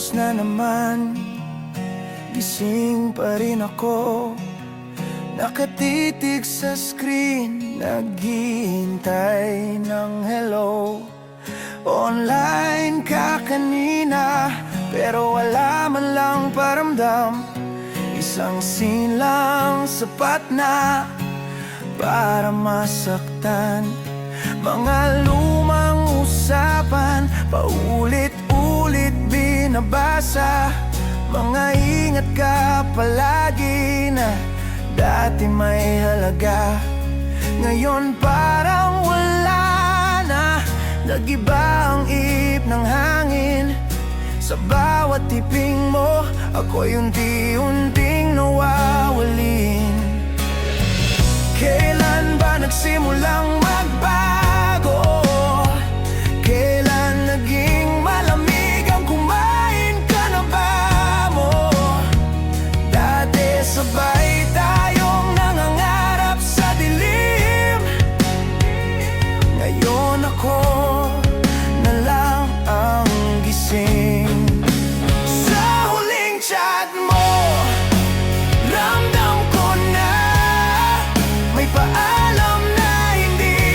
Bukas na naman, gising pa rin ako, nakatitig sa screen, naghihintay ng hello. Online ka kanina, pero wala man lang paramdam. Isang scene lang sapat na para masaktan. Mga lumang usapan, paulit-ulit binabasa. Mga ingat ka palagi na dati may halaga. Ngayon parang wala na, nag-iba ang ihip ng hangin. Sa bawat tiping mo, ako'y unti-unting nawawalin. Kailan ba nagsimulang magbago? Kailan naging malamig ang kumain ka na ba mo? Dati sabay tayong nangangarap sa dilim. Ngayon ako na lang ang gising. Sa huling chat mo, ramdam ko na may paalam na hindi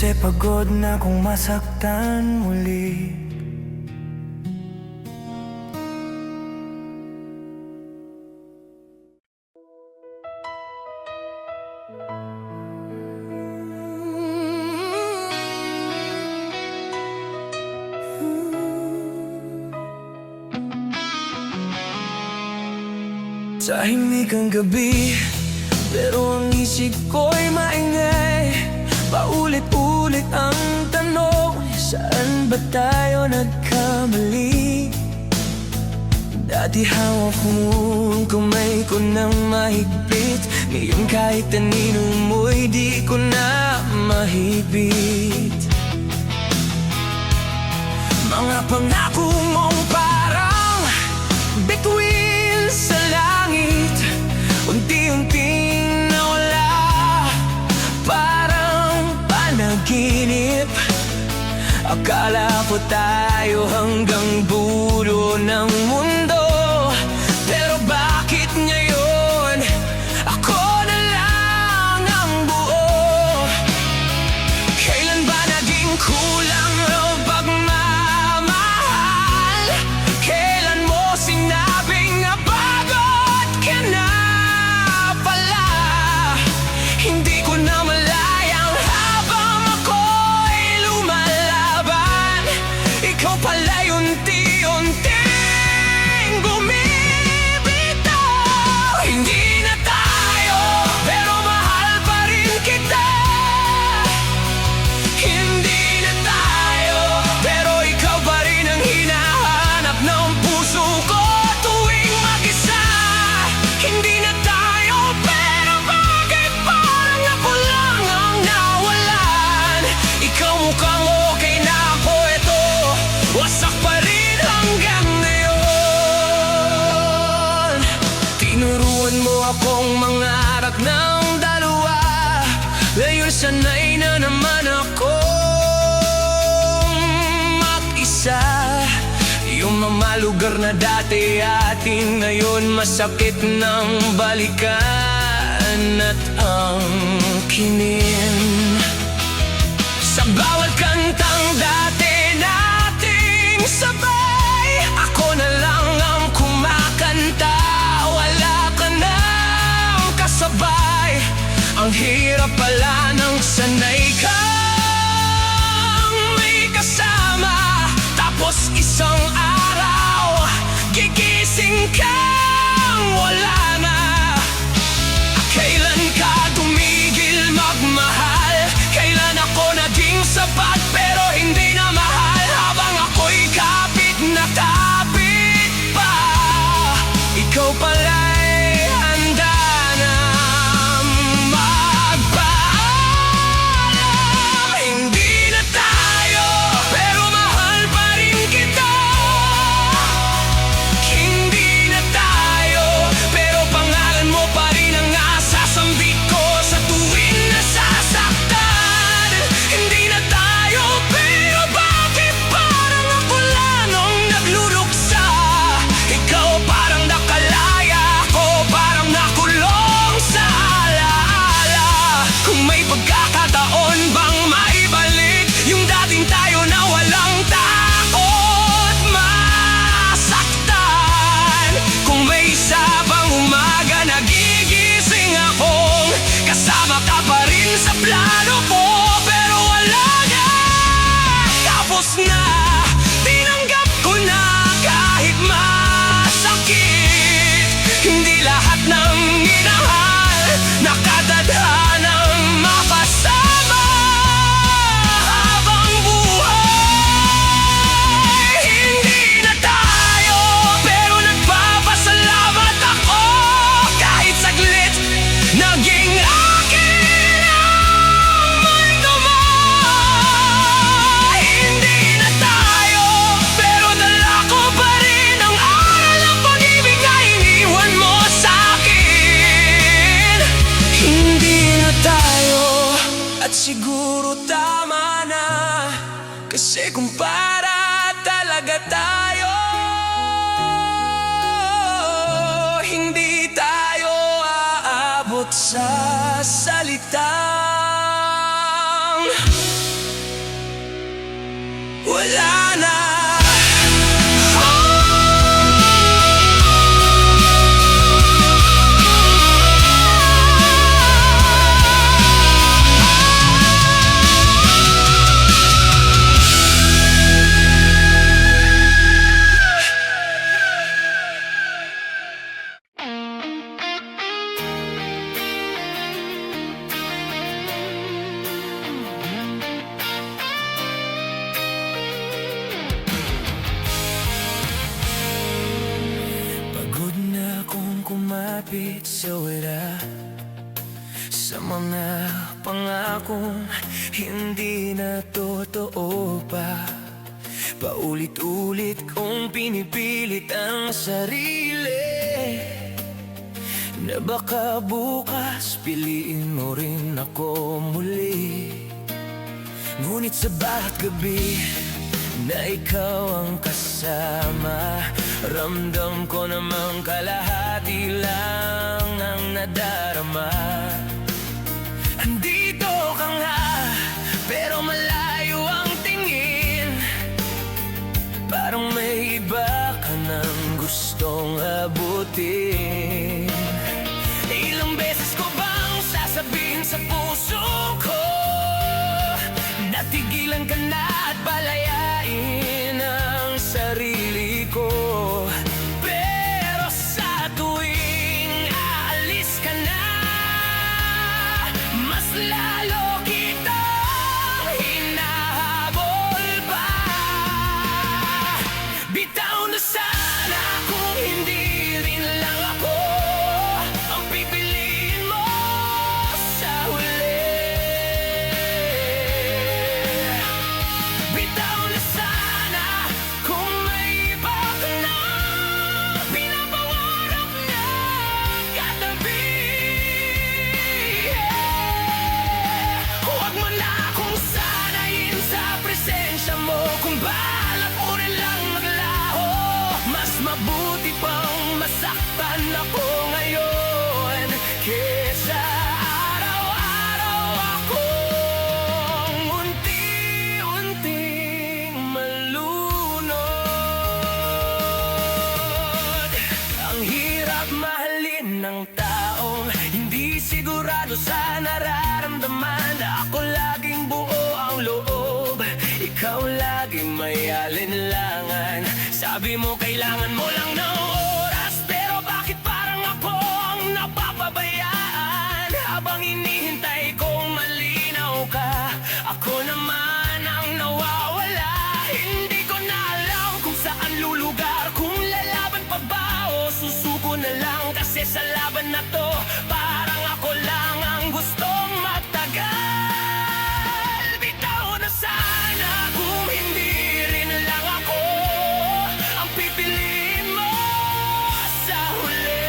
Kasi pagod na kung masaktan muli. Tahimik ang gabi, pero ang isip ko'y maingay. Paulit-ulit ang tanong, saan ba tayo nagkamali? Dati hawak mo ang kamay ko nang mahigpit, ngayon kahit anino mo'y di ko na mahigpit. Mga pangako mong parang bituin sa langit, unti-unting nawala, parang panaginip. Akala ko tayo hanggang dulo ng mundo, pero bakit ngayon ako na lang ang buo? Kailan ba naging kulang ang pagmamahal? Kailan mo sinabing napagod ka na pala? Hindi ko na malayang habang ako'y lumalaban, ikaw pala'y unti-unting bumibitaw. Hindi na tayo, pero mahal pa rin kita. Hindi na tayo, pero ikaw pa rin ang hinahanap ng puso ko tuwing mag-isa. Hindi na tayo, pero bakit parang ako lang ang nawalan? Ikaw mukhang okay na, ako eto wasak pa rin hanggang ngayon. Tinuruan mo akong mangarap ng dalawa, ngayon sanay na naman akong mag-isa. Yung mga lugar na dati atin, ngayon masakit ng balikan at angkinin. Sa bawat kantang dati nating sabay, ako na lang ang kumakanta, wala ka nang kasabay. Ang hirap pala nang sanay kang may kasama, tapos isang araw gigising kang wala na. Kailan ka tumigil magmahal? Kailan ako naging sapat pero hindi na mahal? Habang ako'y kapit na kapit pa, ikaw pala'y handa na magpaalam. Hindi na tayo, pero mahal pa rin kita. Hindi na tayo, pero pangalan mo pa rin ang asasambit ko sa tuwing nasasaktan. Hindi na tayo, pero bakit parang ako lang ang nagluluksa? Ikaw parang nakalaya, ako parang nakulong sa alaala. Kung may pagkakataon bang maibalik yung dating tayo na walang takot masaktan? Kung may isa bang umaga nagigising akong kasama ka pa rin sa plano ko, pero wala na, tapos na, tinanggap ko na kahit masakit. Hindi lahat ng minahal nakatadhanang makasama habang buhay. Hindi na tayo, pero nagpapasalamat ako kahit saglit naging akin ang mundo mo. Hindi na tayo, pero dala ko pa rin ang aral ng pag-ibig na iniwan mo sa akin. Hindi na tayo, at siguro tama na, kasi kung para talaga tayo, hindi tayo aabot sa salitang lumapit sa wala, sa mga pangakong hindi na totoo pa. Paulit-ulit kong pinipilit ang sarili na baka bukas piliin mo rin ako muli. Ngunit sa bawat gabi na ikaw ang kasama, ramdam ko namang kalahati lang ang nadarama. Andito ka nga, pero malayo ang tingin, parang may iba ka nang gustong abutin. Ilang beses ko bang sasabihin sa puso ko, natigilan ka na at palayain ang sarili ko. Pero sa tuwing aalis ka na, mas lalo kitang hinahabol pa. Bitaw na sana kung hindi rin lang ako ang pipiliin mo sa huli. Bitaw na sana kung may iba ka na pinapangarap na katabi. Huwag mo na akong sanayin sa presensya mo, kung balak mo rin lang maglaho. Mas mabuti pang masaktan ako ngayon kesa araw-araw akong unti-unting malunod. Ang hirap mahalin ng taong hindi sigurado sa nararamdaman. Ako laging buo ang loob, ikaw laging may alinlangan. Sabi mo kailangan mo lang ng oras, pero bakit parang ako ang napapabayaan? Habang hinihintay kong malinaw ka, ako naman ang nawawala. Hindi ko na alam kung saan lulugar, kung lalaban pa ba o susuko na lang. Kasi sa laban na to, parang ako lang ang gustong magtagal. Bitaw na sana kung hindi rin lang ako ang pipiliin mo sa huli.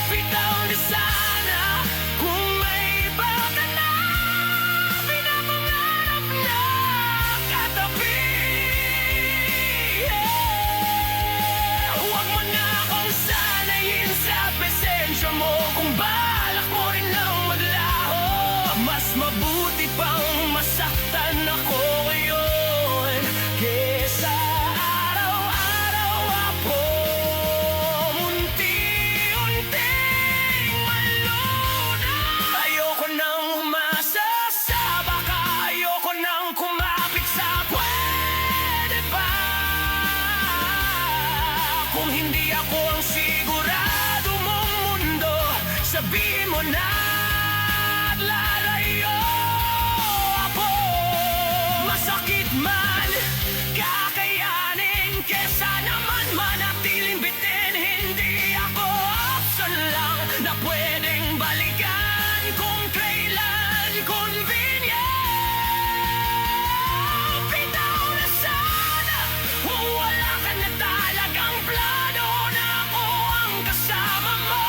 Bitaw na sana kung may iba ka na pinapangarap na katabi. Huwag mo na akong sanayin sa presensya mo, kung balak mo rin lang maglaho. Mas mabuti pang masaktan ako ngayon kesa araw-araw akong unti-unting malunod. Ayoko nang umasa sa baka, ayoko nang kumapit sa pwede ba. Kung hindi ako ang sigurado mong mundo, sabihin mo na at lalayo ako. Masakit man, kakayanin, kesa naman manatiling bitin. Hindi ako option lang na pwedeng balikan kung kailan convenient. Bitaw na sana kung wala ka na talagang plano na ako ang kasama mo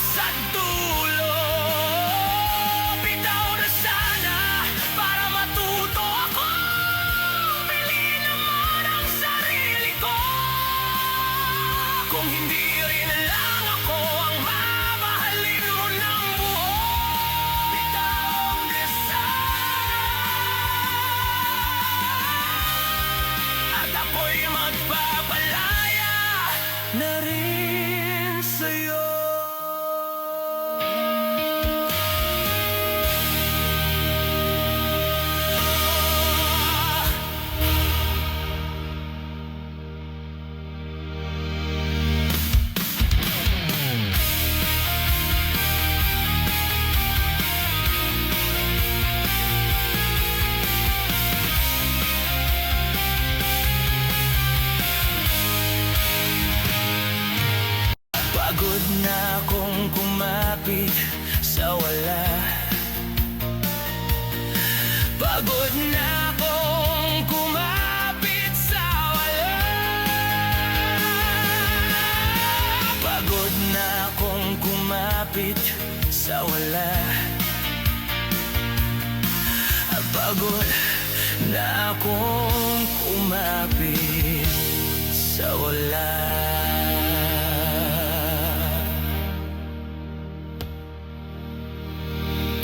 sa dulo. Bitaw na sana para matuto ako piliin naman ang sarili ko. Kung hindi rin lang ako ang mamahalin mo ng buo. Bitaw na sana at ako'y magpapalaya na rin sa'yo. kumapit sa wala. Pagod na akong kumapit sa wala.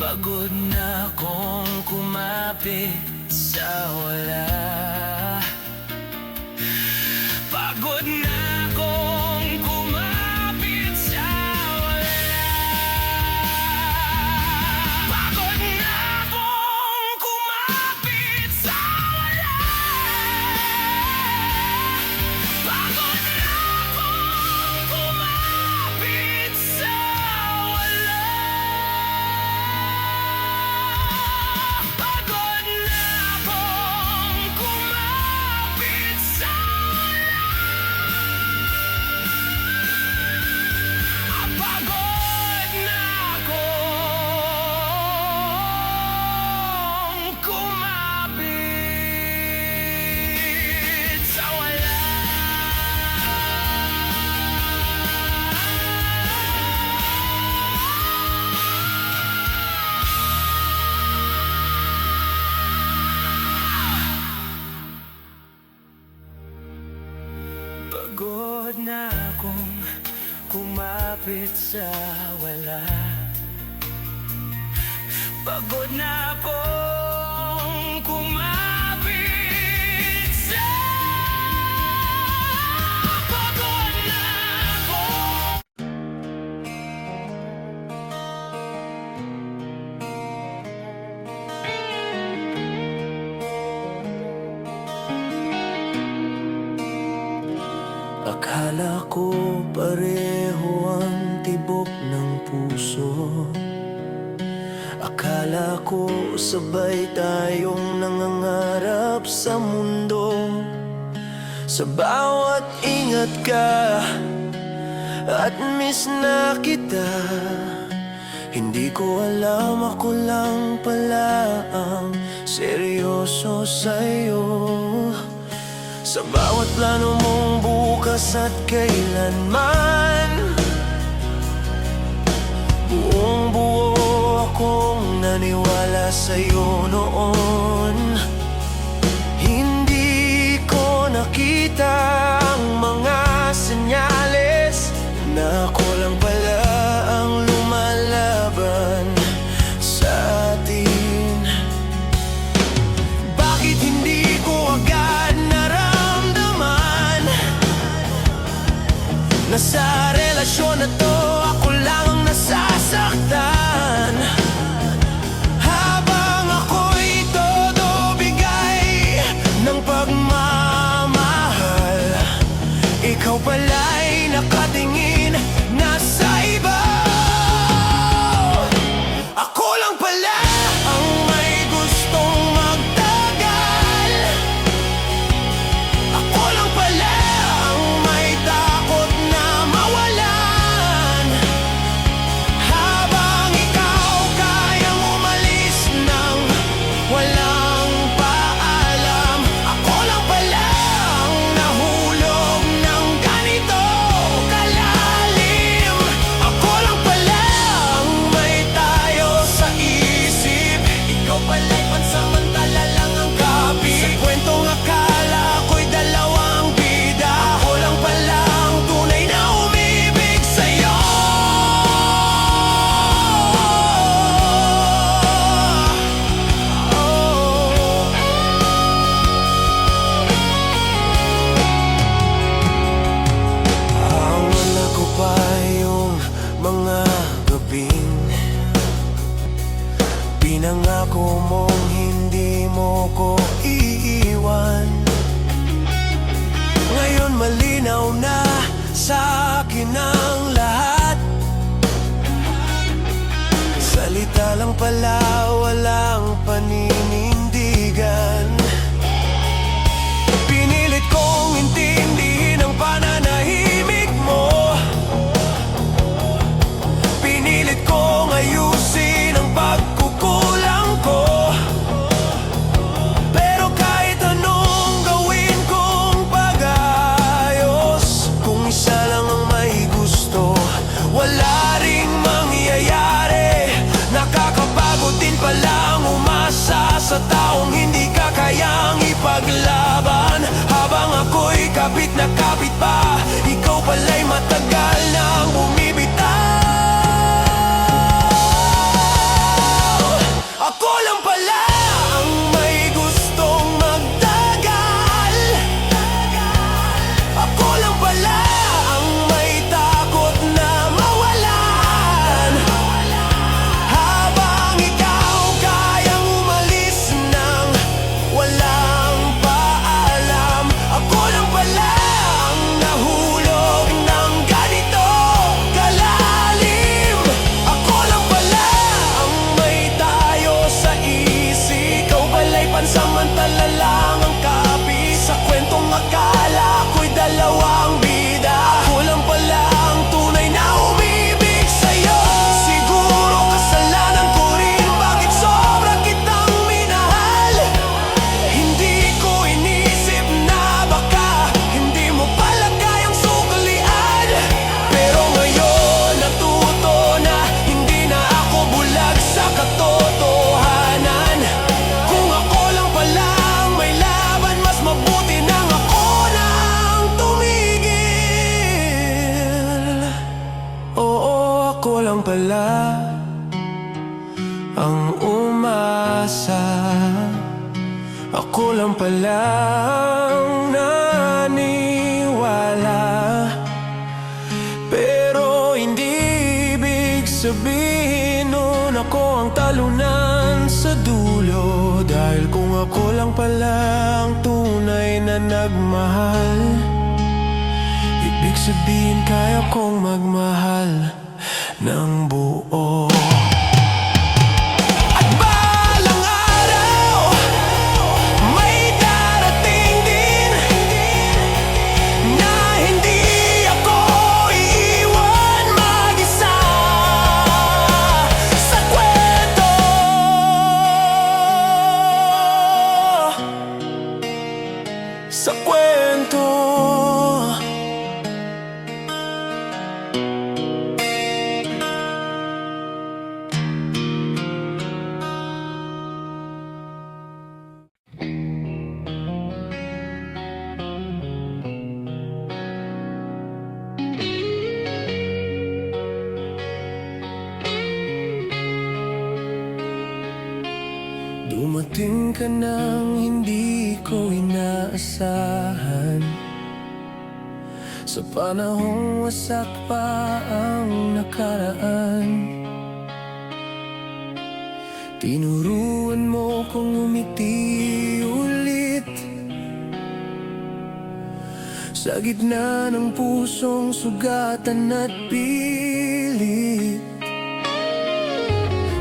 Pagod na akong kumapit sa wala. Pagod na akong kumapit sa wala. Pagod na akong kumapit sa wala. Pagod na akong kumapit sa wala. Pagod na akong kumapit sa wala. Pagod na akong kumapit sa wala. Pagod na akong kumapit sa wala. Pagod na akong kumapit sa pagod na ako. Akala ko pareho ang tibok ng puso. Akala ko sabay tayong nangangarap sa mundo. Sa bawat ingat ka at miss na kita. Hindi ko alam, ako lang pala ang seryoso sa'yo. Sa bawat plano mong bukas at kailanman, buong buo akong naniwala sa'yo noon. Hindi ko nakita ang mga senyales na ako lang pala ang lumalaban sa atin. Bakit hindi ko agad naramdaman na sa relasyon na to ako lang ang nasasaktan? Habang ako'y todo bigay ng pagmamahal, ikaw pala'y nakatingin na sa iba. Ako lang pala ang may gustong magtagal. Ako lang pala ang may takot na mawalan. Habang ikaw kayang umalis nang walang paalam, ako lang pala ang nahulog ng ganito kalalim. Ako lang pala ang may tayo sa isip. Ikaw pala'y pansamantala lang ang kapit. Sa kwentong akala ko'y dalawang bida, ako lang pala ang tunay na umibig sa'yo. Awala ko pa yung mga gabing pinangako mong hindi mo ko iiwan. Ngayon malinaw na sa akin ang lahat. Salita lang pala, walang paninindigan. Pinilit kong intindihin ang pananahimik mo. Pinilit kong ayusin ang pagkukulang ko. Pero kahit anong gawin kong pag-ayos, kung isa lang ang may gusto, wala ring mangyayari. lumapit pa, ikaw pala'y matagal nang bumibitaw. Ako lang pala ang may gustong magtagal. Ako lang pala ang may takot na mawalan. Habang ikaw kayang umalis nang walang paalam, ako lang pala ang nahulog ng ganito kalalim. Ako lang pala ang may tayo sa isip, ikaw pala'y pansamantala lang ang kapi sa kwentong akala ko'y dalawang bida. Ako lang pala ang tunay na umibig sa'yo. Siguro kasalanan ko rin bakit sobra kitang minahal. Hindi ko inisip na baka hindi mo pala kayang suklian. Pero ngayon natuto na hindi na ako bulag sa katotohanan. Kung ako lang pala ang may laban, mas mabuti nang ako nang tumigil. Oo, ako lang pala ang umasa. Ako lang pala ang naniwala. Pero hindi ibig sabihin nun ako ang talunan sa dulo. Dahil kung ako lang pala ang tunay na nagmahal, ibig sabihin kaya kong magmahal ng buo. At balang araw, may darating din na hindi ako iiwan mag-isa sa kwento. Sa kwento. Dumating ka nang hindi ko inaasahan, sa panahong wasak pa ang nakaraan. Tinuruan mo kong umiti ulit sa gitna ng pusong sugatan at pilit.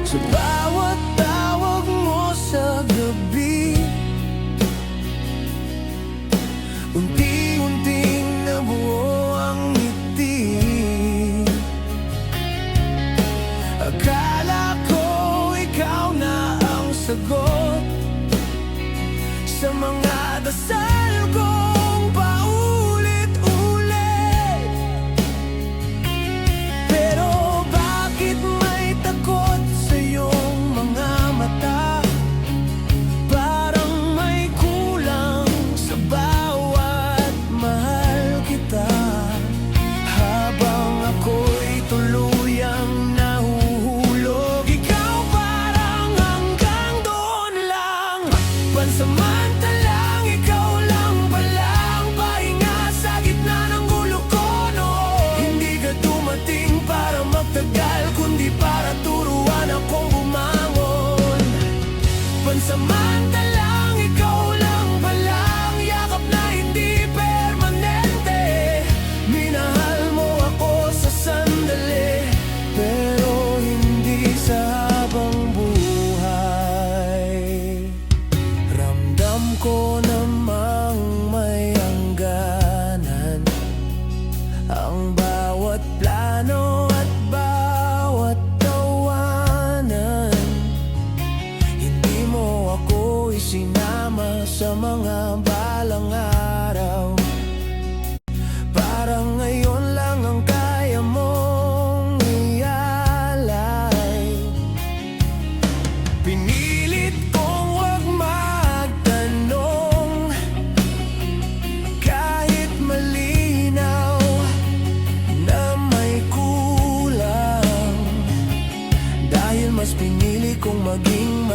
Sa bawat tawag mo sa gabi, unti-unting nabuo ang ngiti. Akala ko ikaw na ang sagot sa mga dasal kong paulit-ulit. Pero bakit may takot sa iyong mga mata? Parang may kulang sa bawat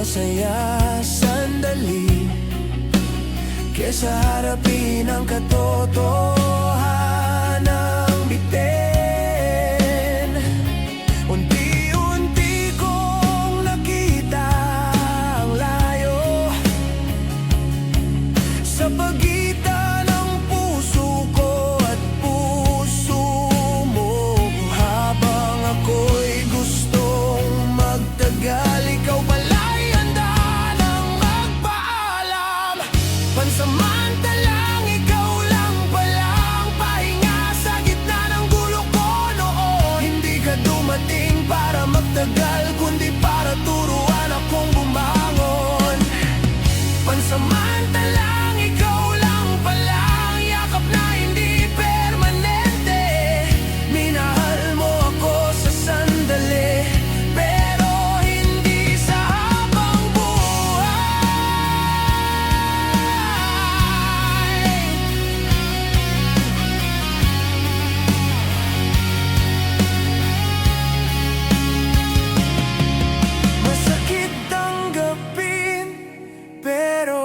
masaya sandali kesa harapin ang katotohanang bitin. Unti-unti kong nakita ang layo sa pagitan ng puso ko at puso mo. Habang ako'y gustong magtagal, ikaw pala'y handa nang magpaalam. Pansamantalang ikaw lang palang pahinga sa gitna ng gulo ko noon. Hindi ka dumating para magtagal, kundi para turuan akong bumangon. Pansamantalang ikaw lang palang yakap na hindi permanente. Minahal mo ako sa sandali, pero hindi sa habang buhay. Masakit tanggapin, pero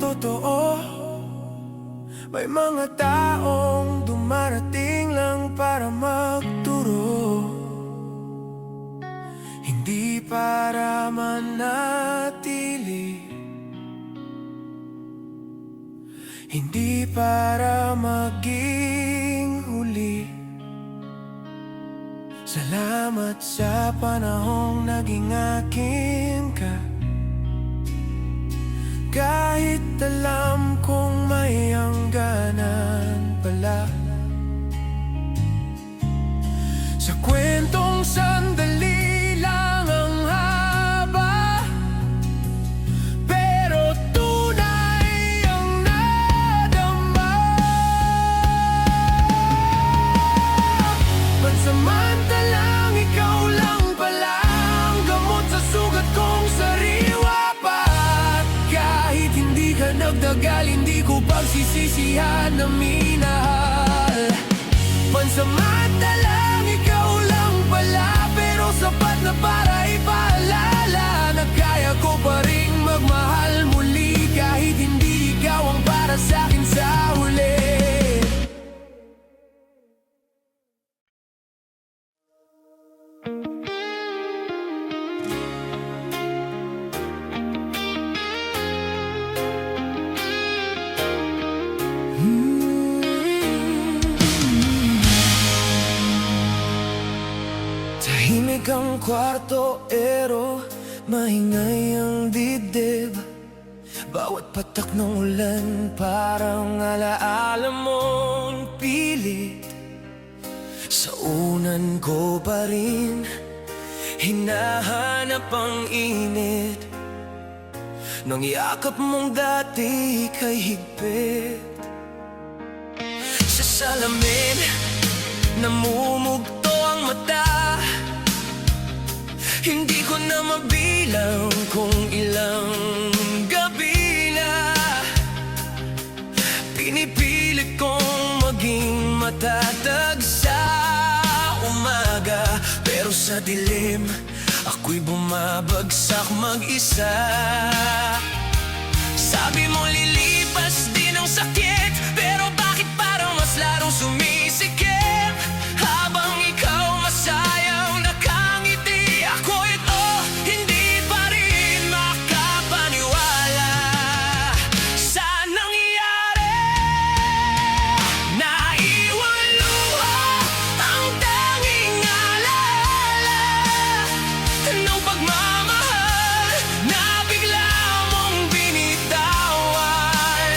totoo. May mga taong dumarating lang para magturo, hindi para manatili, hindi para maging huli. Salamat sa panahong naging akin ka, kahit alam kong may hangganan pala. Sa kwentong sandali lang ang haba, pero tunay ang nadama. Pansamantalang ikaw lang pala ang gamot sa sugat kong sariwa pa. Kahit hindi ka nagdagal, hindi ko pagsisisihan na minahal. Pansamantalang ikaw lang pala, pero sapat na para ipaalala na kaya ko pa rin magmahal muli, kahit hindi ikaw ang para sa'kin sa huli. Tahimik ang kwarto, ero maingay ang dibdib. Bawat patak ng ulan parang alaala mong pilit. Sa unan ko pa rin hinahanap ang init nung yakap mong dati kay higpit. Sa salamin namumugto ang mata, hindi ko na mabilang kung ilang gabi na pinipilit kong maging matatag sa umaga. Pero sa dilim ako'y bumabagsak mag-isa. Sabi mo lilipas din ang sakit, pero bakit parang mas larong sumisikip? Habang ikaw masayang nakangiti, ako ito hindi pa rin makapaniwala sa nangyari. Naiwan luha ang tanging alala ng pagmamahal na bigla mong binitawan.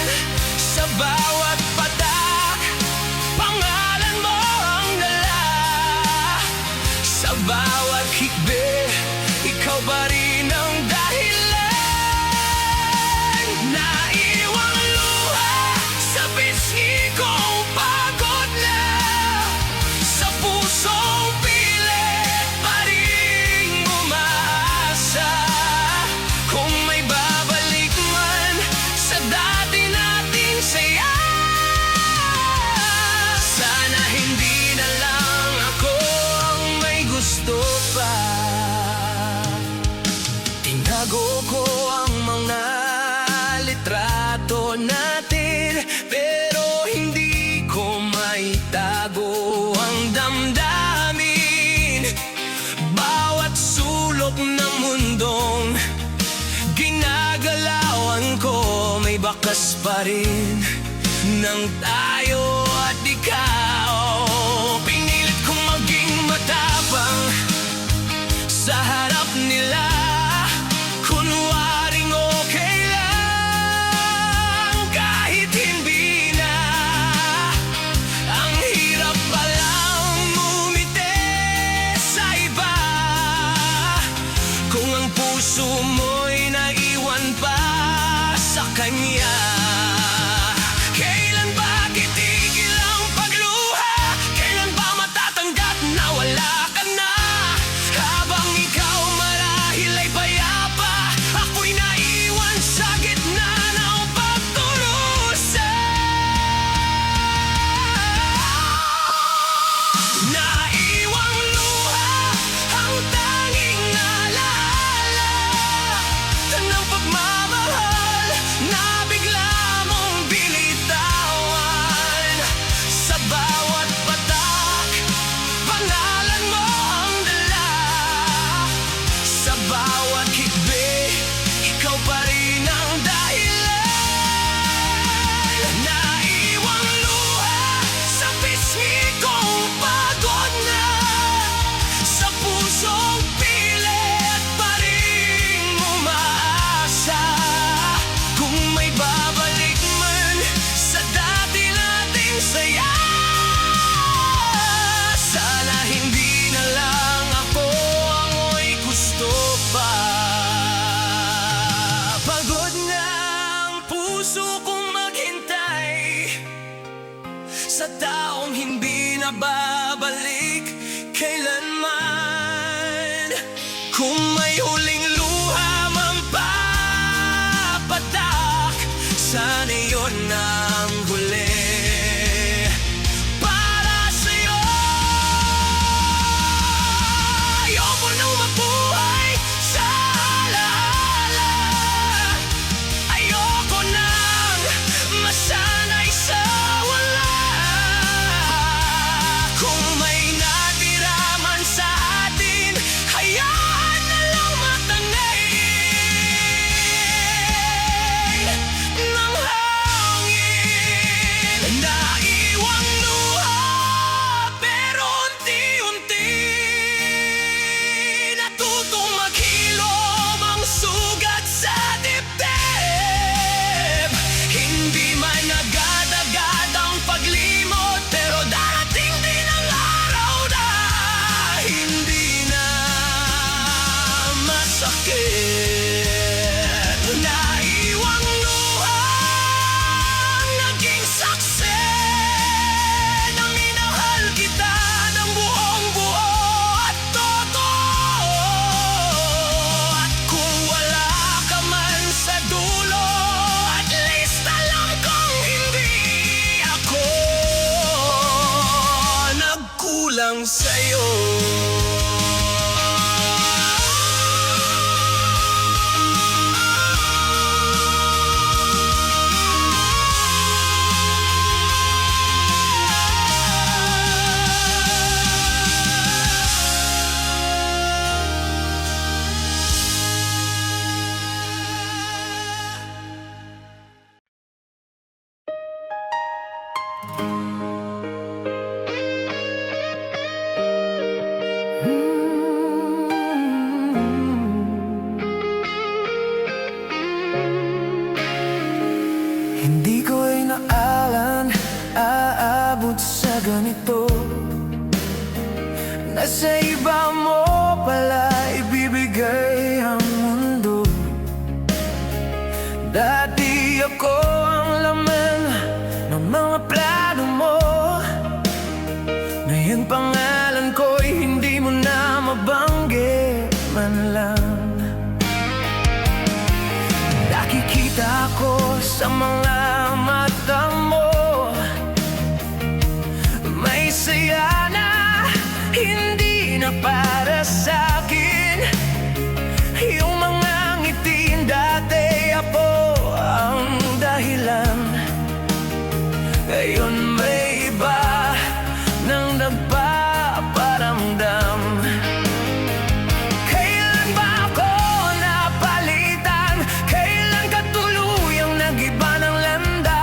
pa rin ng tayo at ikaw. Pinilit kong maging matapang sa harap nila, kunwaring okay lang kahit hindi na. Ang hirap palang ngumiti sa iba kung ang puso mo'y naiwan pa sa kanya. Kailan ba titigil ang pagluha? Kailan ba matatanggap na wala ka na? Habang ikaw marahil ay payapa, ako'y naiwan sa gitna ng pagdurusa. Naiwang luha ang tanging naalala ng pagmamahal na bigla mong binitawan. Sa bawat patak, pangalan mo ang dala. Sa bawat hikbi, ikaw pa rin ang dahilan. Naiwang luha sa pisngi kong pagod na, sa pusong pilit pa rin umaasa. Kung may babalik man sa dati nating saya, sana hindi na lang ako ang mo'y gusto pa. Pagod na ang puso kong maghintay sa taong hindi na babalik kailanman. Kung may huling luha man papatak, sana yun ang huli para sa'yo. Ayoko nang mabuhay sa alaala, ayoko nang masanay sa wala. Kung may natira man sa atin, hayaan na lang matangay ng hangin. Naiwang luha, pero unti-unti natutong maghilom ang sugat sa dibdib. Hindi man agad-agad ang paglimot, pero darating din ang araw na hindi na masakit. Naiwang luha ang naging saksi nang minahal kita ng buong buo at totoo. At kung wala ka man sa dulo, at least alam kong hindi ako nagkulang sa'yo. Hindi ko inaalan aabot sa ganito. Nasa iba mo pala ibibigay ang mundo. Dati ako ang laman ng mga plano mo. Ngayon pangalan ko'y hindi mo na mabanggit man lang. Nakikita ko sa mga mata mo, may saya na hindi na para sa'kin. Yung mga ngiting dati ako ang dahilan. Ngayon may iba nang nagpaparamdam. Kailan ba ako napalitan? Kailan ka tuluyang nag-iba ng landa?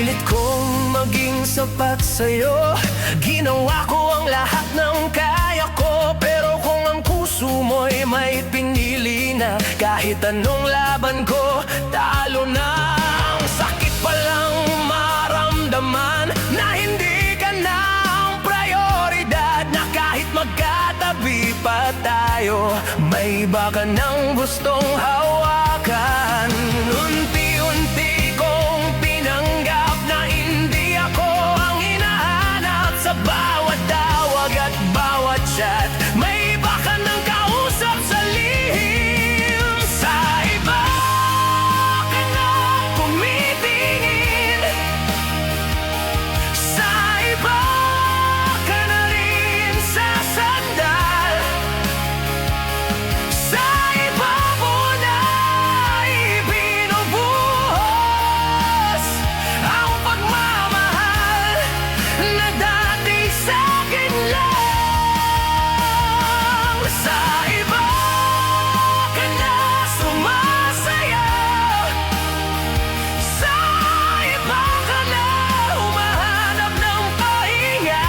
Pinilit kong maging sapat sa'yo. Ginawa ko ang lahat ng kaya ko. Pero kung ang puso mo'y may pinili na, kahit anong laban ko, talo na. Ang sakit palang maramdaman na hindi ka na ang prioridad, na kahit magkatabi pa tayo, may iba ka nang gustong hawakan. Unti-unti kong pinanggap na hindi ako ang hinahanap. Sa bawat tawag at bawat chat, may iba ka nang kausap sa lihim. Sa iba ka na tumitingin, sa iba ka na rin sasandal, sa iba mo na ibinubuhos ang pagmamahal na dati sa'kin lang. Sa iba ka na sumasayaw, sa iba ka na humahanap ng pahinga,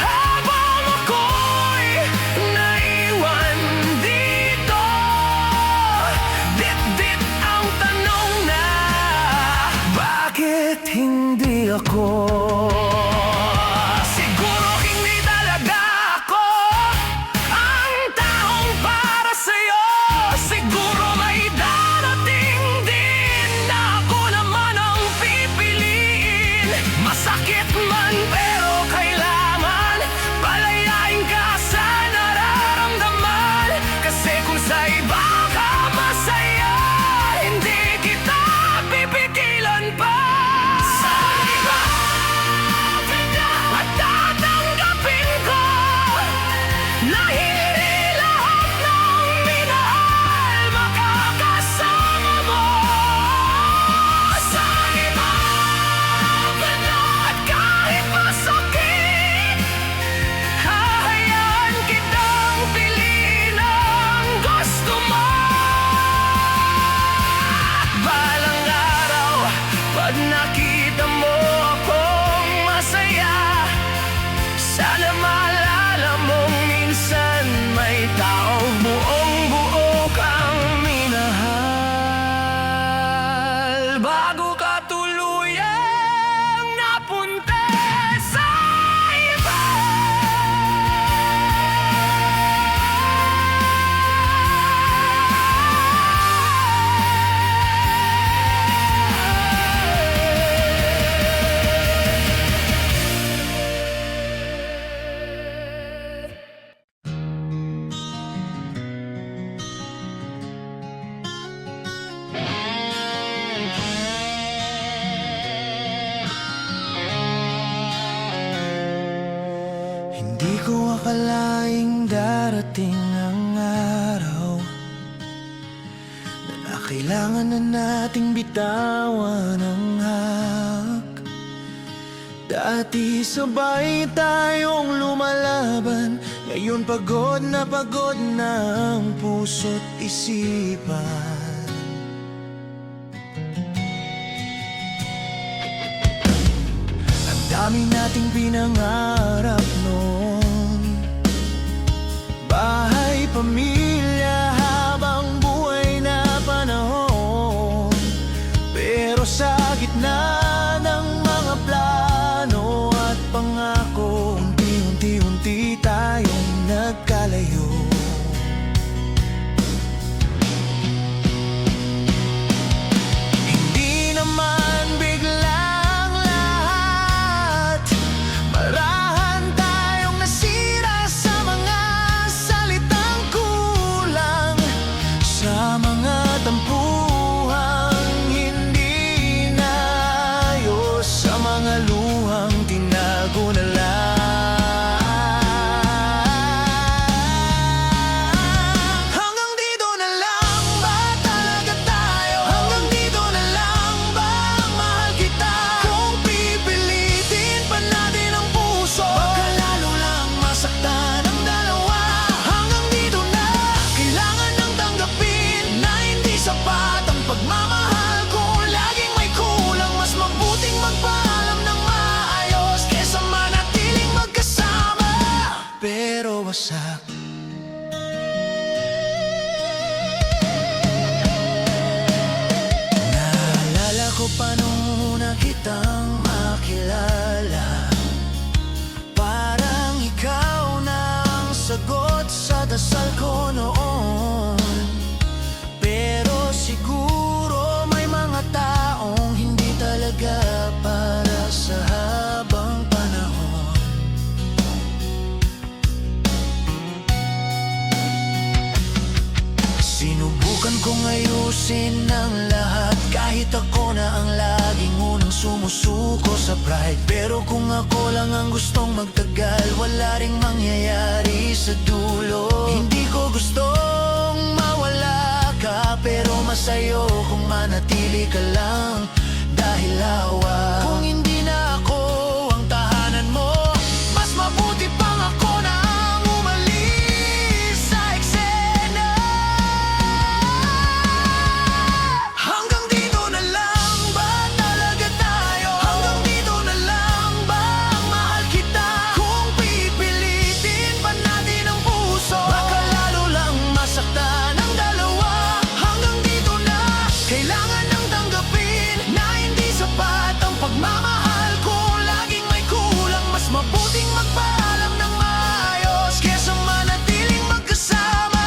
habang ako'y naiwan dito. Dit-dit ang tanong na, bakit hindi ako? Siguro hindi talaga ako ang taong para sa'yo. Siguro may darating din na ako naman ang pipiliin. Masakit man pero kailangan palayain ka sa nararamdaman. Kasi kung sa iba ka masaya, hindi kita pipigilan pa. Sa iba ka na at tatanggapin ko na hindi lahat ng minahal makakasama mo. Sa iba ka na at kahit masakit, hahayaan kitang piliin ang gusto mo. At balang araw, pag nakita mo akong masaya, sana maalala mong minsan may taong buong-buo kang minahal, bago ka tuluyang napunta sa iba. Hindi ko akalaing darating ang araw na kailangan na nating bitawan ang hak. Dati sabay tayong lumalaban, ngayon pagod na ang puso't isipan. Ang dami nating pinangarap noon, bahay, pamilya, habang buhay na panahon. Pero sa gitna ng mga plano at pangako, unti-unti tayong nagkalayo. Hindi naman biglang lahat, marahan tayong nasira sa mga salitang kulang, sa mga tampuhang hindi na paano na kitang makilala? Parang ikaw na ang sagot sa dasal ko noon. Pero siguro may mga taong hindi talaga para sa habang panahon. Sinubukan kong ayusin ang lahat, kahit ako na ang laging unang sumusuko sa pride. Pero kung ako lang ang gustong magtagal, wala ring mangyayari sa dulo. Hindi ko gustong mawala ka, pero masayo kung manatili ka lang. Dahil hawa, kung hindi na ako ang tahanan mo, mas mabuti pang ako na ang umalis sa eksena. Hanggang dito na lang ba talaga tayo? Hanggang dito na lang ba ang mahal kita? Kung pipilitin pa natin ang puso, baka lalo lang masaktan ang dalawa. Hanggang dito na, kailangan nang tanggapin na hindi sapat ang pagmamahal ko. Laging may kulang, mas mabuting magpaalam ng maayos kesa manatiling magkasama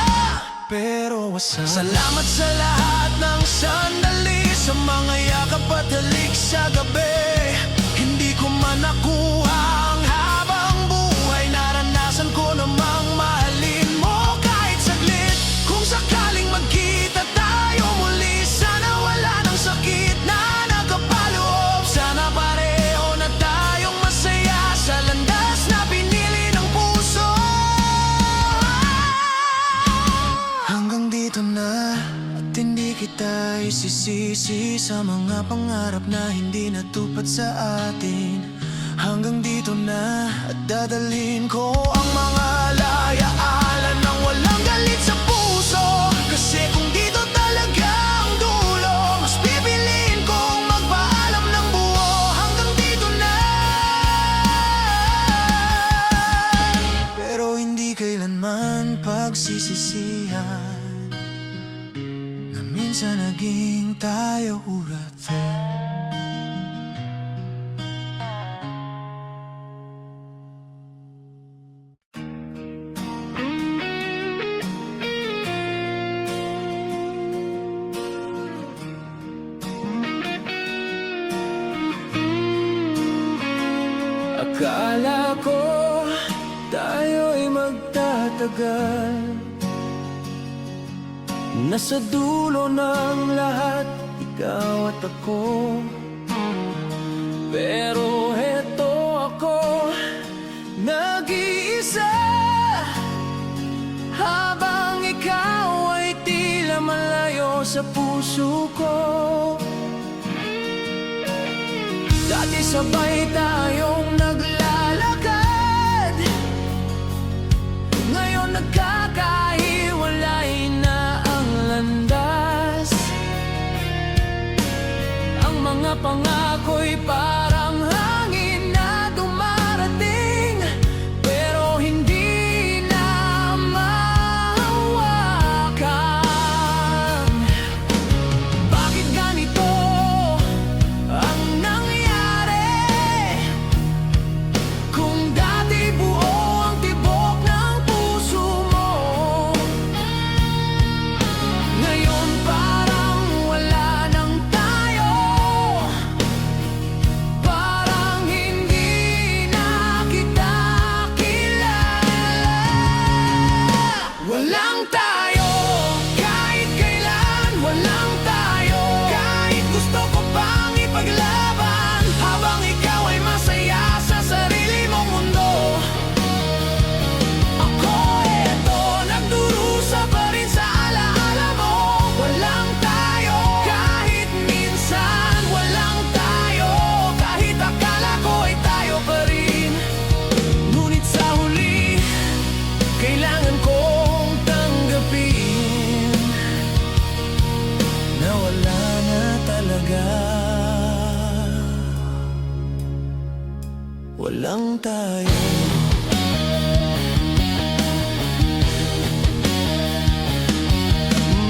pero wasama. Salamat sa lahat ng sandali, sa mga yakap at halik sa gabi. Hindi ko man nakuha ang habang buhay, naranasan ko namang mahalin mo kahit saglit. Kung sakaling magkita tayo muli, sana wala ng sakit na nakapaloob. Sana pareho na tayong masaya sa landas na pinili ng puso. Hanggang dito na, at hindi kita isisisi sa mga pangarap na hindi natupad sa atin. Hanggang dito na, at dadalhin ko ang mga layaalan ng walang galit sa puso. Kasi kung dito talaga ang dulo, mas pipiliin kong magpaalam ng buo. Hanggang dito na, pero hindi kailanman pagsisisihan na minsan naging tayo urat. Akala ko tayo'y magtatagal, nasa dulo ng lahat, ikaw at ako. Pero heto ako, nag-iisa, habang ikaw ay tila malayo sa puso ko. Dati sabay tayong naglalakad, ngayon nagkakahiwalay na ang landas. Ang mga pangako'y parang hangin na dumarating, pero hindi na mahawakan. Bakit ganito ang nangyari? Kung dati buo ang tibok ng puso mo, ngayon parang wala nang tayo. Parang hindi na kita kilala. Walang tayo kahit kailan, walang tayo kahit gusto ko pang ipaglaban. Habang ikaw ay masaya sa sarili mong mundo, ako eto, nagdurusa pa rin sa alaala mo. Walang tayo kahit minsan, walang tayo kahit akala ko ay tayo pa rin. Ngunit sa huli, kailangan kong tanggapin na wala na talaga. Walang tayo.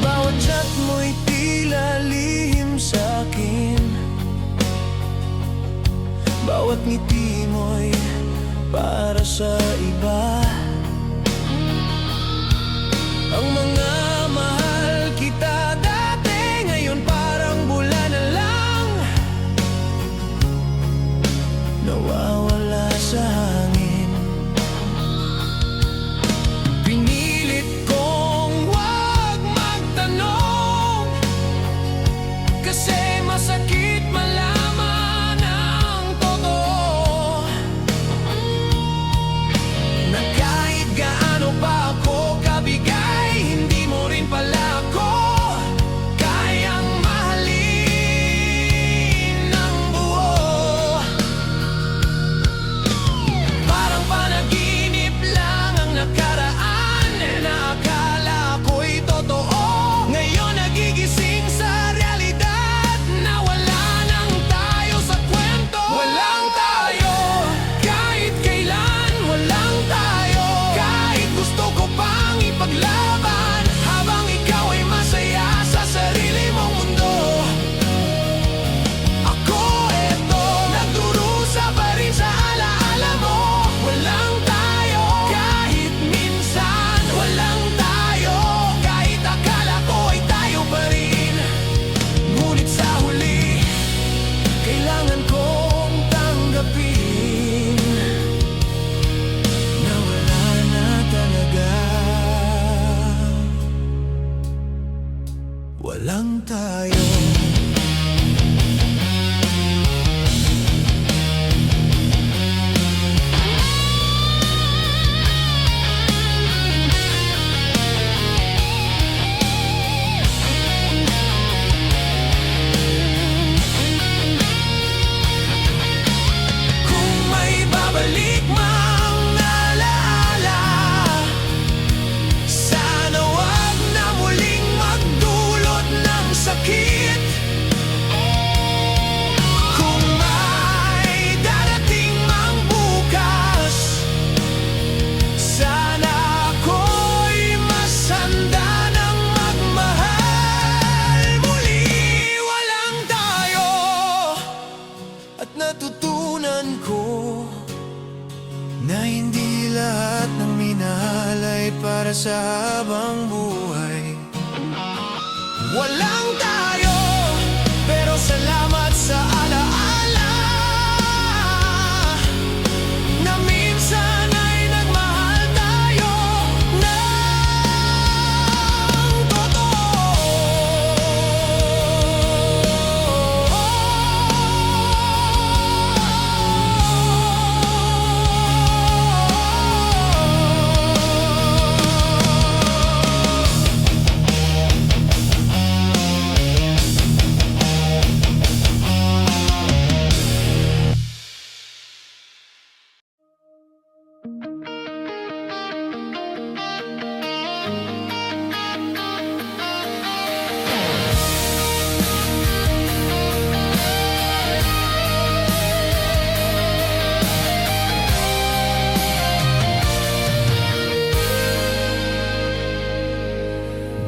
Bawat chat mo'y tila lihim sa'kin, Bawat ngiti mo'y para sa iba. Ang mga mahal kita dati, ngayon parang bula na lang, nawawala sa hangin. Pinilit kong wag magtanong, kasi masakit malaman ang totoo, na kahit gaano pa ako kabigay, hindi mo rin pala ako kayang mahalin ng buo. Parang panaginip lang ang nakaraan, na akala ko'y totoo. Ngayon nagigising sa realidad, na wala nang tayo sa kwento. Walang tayo, kahit kailan. Walang tayo, kahit gusto ko pang ipaglaban, habang ikaw ay masaya sa sarili mong mundo. Ako eto, nagdurusa pa rin sa alaala mo. Walang tayo, kahit minsan. Walang tayo, kahit akala ko ay tayo pa rin. Ngunit sa huli, kailangan kong tanggapin na wala na talaga. Walang tayo. Kung may babalik mang alaala, sana wag na muling magdulot ng sakit. Kung may darating mang bukas, sana ako'y mas handa ng magmahal muli. Walang tayo, at natutunan ko na hindi lahat ng minahal ay para sa habang buhay. Walang tayo, pero salamat sa alaala, na minsan ay nagmahal tayo ng totoo.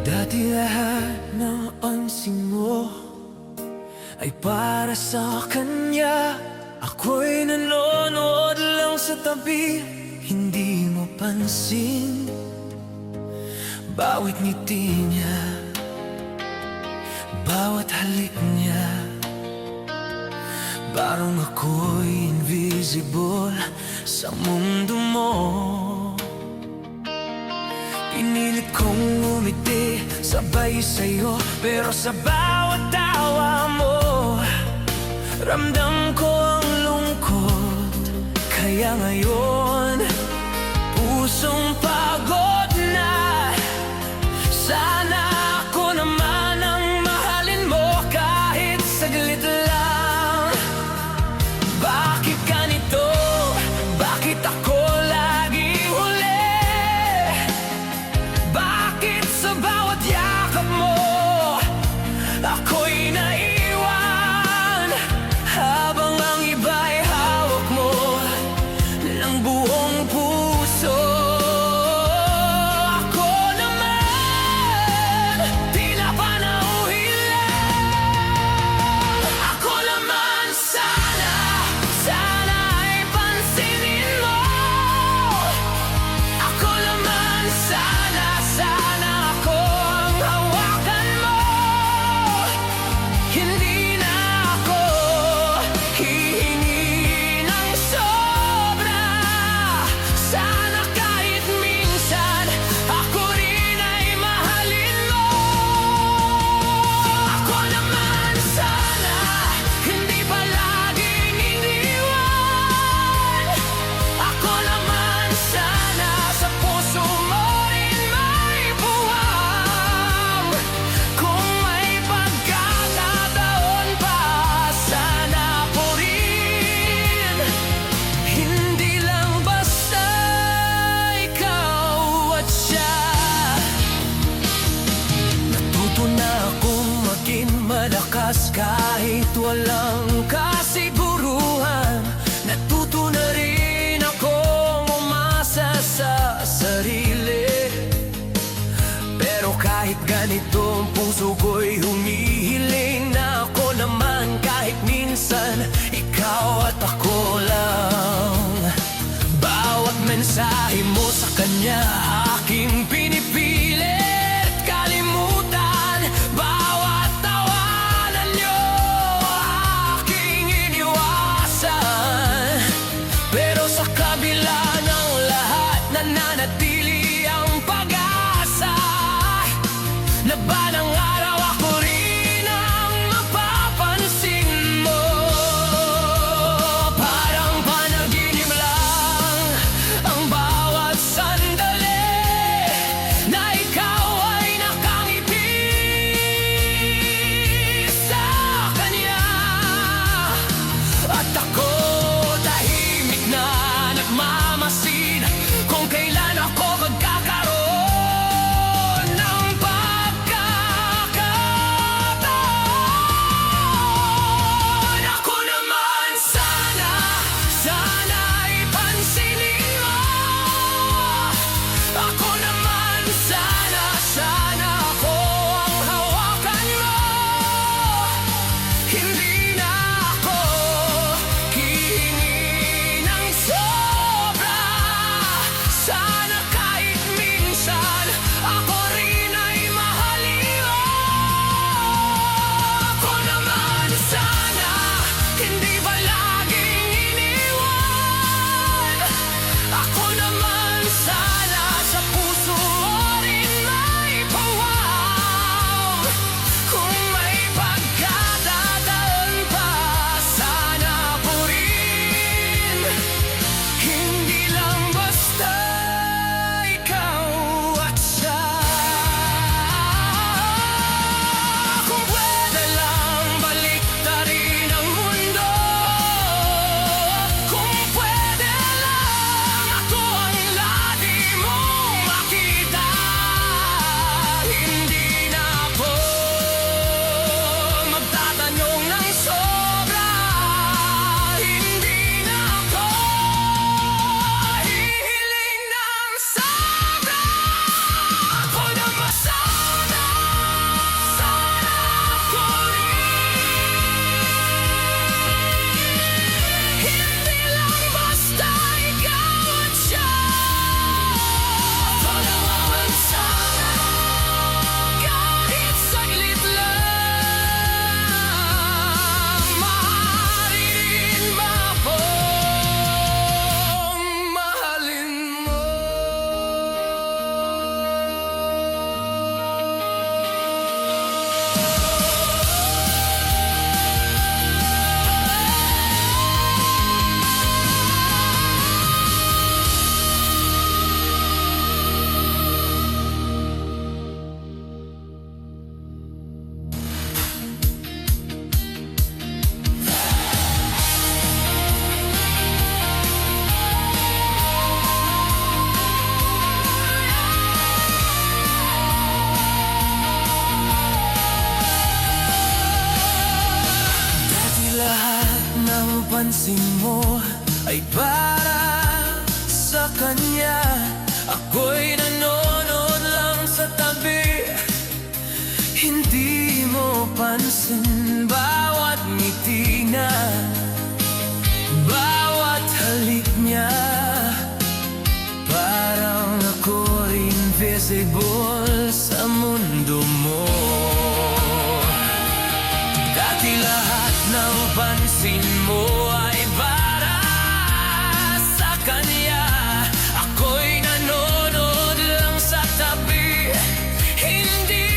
Dati lahat ng pansin mo ay para sa kanya. Ako'y nanonood lang sa tabi, hindi mo pansin. Bawat ngiti niya, bawat halik niya, parang ako'y invisible sa mundo mo. Pinilit kong umiti sabay sa'yo, pero sa bawat tawa mo, ramdam ko ang lungkot. Kaya ngayon, pusong pagod na. Sana ako naman ang mahalin mo kahit saglit lang. Bakit ganito? Bakit ako lagi huli? Bakit sa bawat yakap mo ako'y naiwan, habang ang iba'y hawak mo ng buong puso? ganito ang puso ko'y humihiling na ako naman kahit minsan ikaw at ako lang. Bawat mensahe mo sa kanya aking pinipilit kalimutan. Bawat tawanan niyo aking iniwasan. Pero sa kabila ng lahat nananatili ang pag-asa na balang araw ako rin ang mapapansin mo. Parang panaginip lang ang bawat sandali na ikaw ay nakangiti sa kanya. At ako tahimik na nagmamasid kung kailan ako magkakaroon ng pagkakataon. Ako naman sana ipansinin mo. Ako naman sana ako ang hawakan mo. Hindi na ako hihingi ng sobra. Sana kahit minsan ako rin ay mahalin mo. Ako naman sana hindi ba laging iniwan. Ako naman sana sa puso mo rin may pawang. Kung may pagkataon pa, sana ako rin. Hindi lang basta ikaw at siya. Kung pwede lang baliktarin ang mundo. Kung pwede lang ako ang lagi mong makita. Hindi na ako magtatanong ng sobra. Hindi na ako hihiling ng sobra. Ako naman sana ako rin. Hindi lang basta ikaw at siya. Ako naman sana kahit saglit lang, maaari rin ba akong mahalin mo? Dati lahat ng pansin mo ay para sa kanya. Ako'y nanonood lang sa tabi. Hindi mo pansin bawat ngiti niya, bawat halik niya. Parang ako rin visible sa mundo mo. Dati lahat ng pansin mo ay para sa kanya. Ako'y nanonood lang sa tabi. Hindi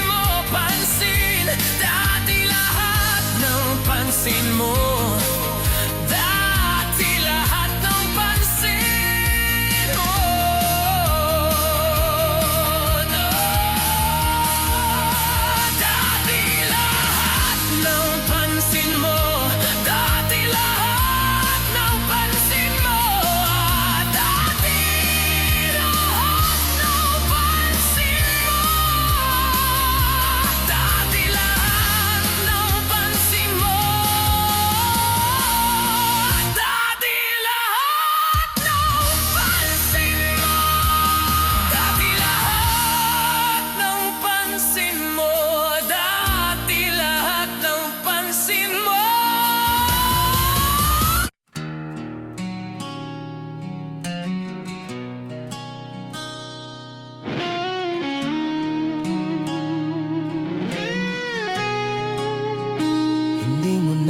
mo pansin. Dati lahat ng pansin mo. Dati lahat ng pansin mo. Dati lahat ng pansin mo. Dati lahat ng pansin mo. Dati lahat ng pansin mo. Dati lahat ng pansin mo.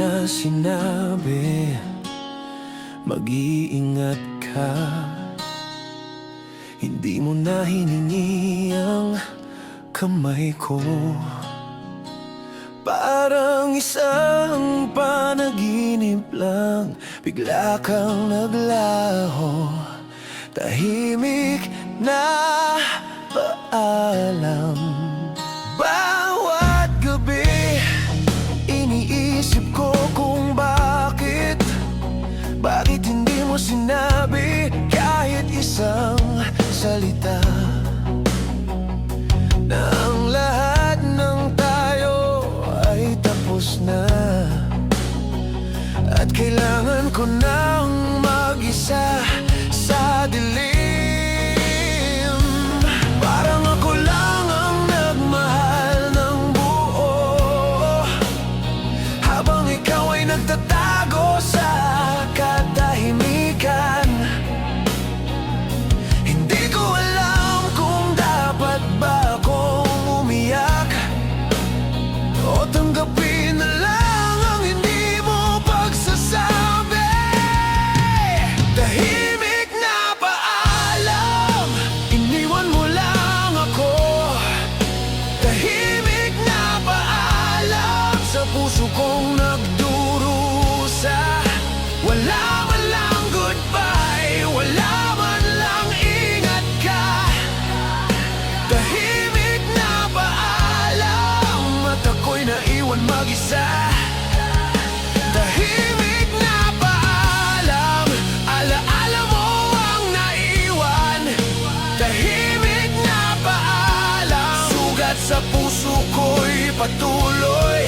na sinabi, mag-iingat ka. Hindi mo na hiningi ang kamay ko. Parang isang panaginip lang, bigla kang naglaho. Tahimik na paalam. Bawat gabi, iniisip ko kung bakit hindi mo sinabi kahit isang salita, na ang lahat ng tayo ay tapos na, at kailangan ko nang mag-isa sa dilim. Parang ako lang ang nagmahal ng buo, habang ikaw ay nagtatago sa katahimikan. Hindi ko alam kung dapat ba akong umiyak o tanggapin na lang ang hindi mo pagsasabi. Tahimik na paalam, iniwan mo lang ako. Tahimik na paalam, sa puso kong nagdurusa. Wala man lang goodbye, wala man lang ingat ka. Tahimik na paalam, at ako'y naiwan mag-isa. Tahimik na paalam, alaala mo ang naiwan. Tahimik na paalam, sugat sa puso ko'y patuloy.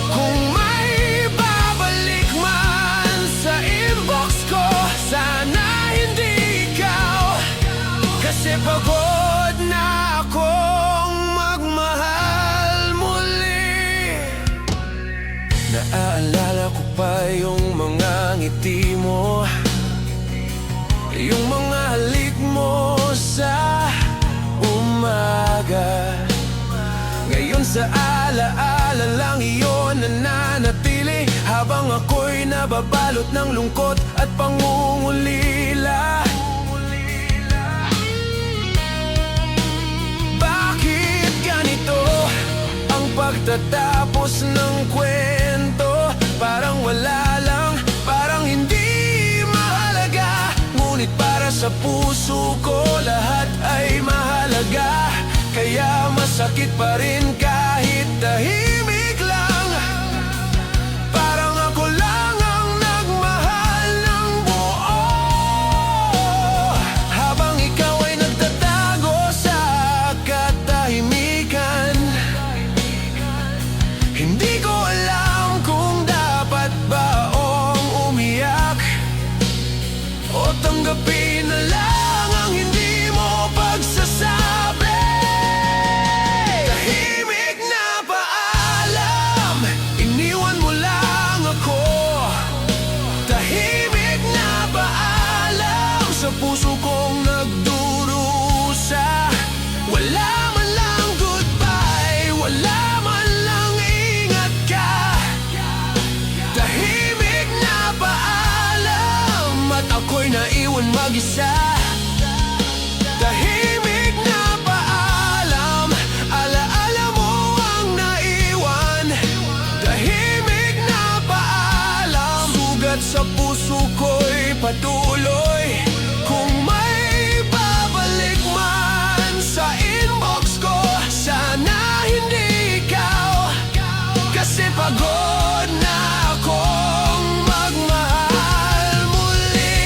Kung may babalik man sa inbox ko, sana hindi ikaw, kasi pagod na akong magmahal muli. Naaalala ko pa yung mga ngiti mo, yung mga halik mo sa umaga. Ngayon sa alaala lang iyon nananatili, habang ako'y nababalot ng lungkot at pangungulila. Bakit ganito ang pagtatapos ng kwento? Parang wala lang, parang hindi mahalaga. Ngunit para sa puso ko lahat ay mahalaga. Kaya masakit pa rin kahit tahimik lang. Parang ako lang ang nagmahal ng buo, habang ikaw ay nagtatago sa katahimikan. Hindi ko alam kung dapat ba akong umiyak o tanggapin na lang ang hindi mo pagsasabi. Tahimik na paalam, iniwan mo lang ako. Tahimik na paalam, sa puso kong nagdurusa. Wala man lang goodbye, wala man lang ingat ka. Tahimik na paalam, at ako'y naiwan mag-isa. Tahimik na paalam, alaala mo ang naiwan. Tahimik na paalam, sugat sa puso ko'y patuloy. Kung may babalik man sa inbox ko, sana hindi ikaw, kasi pagod na akong magmahal muli.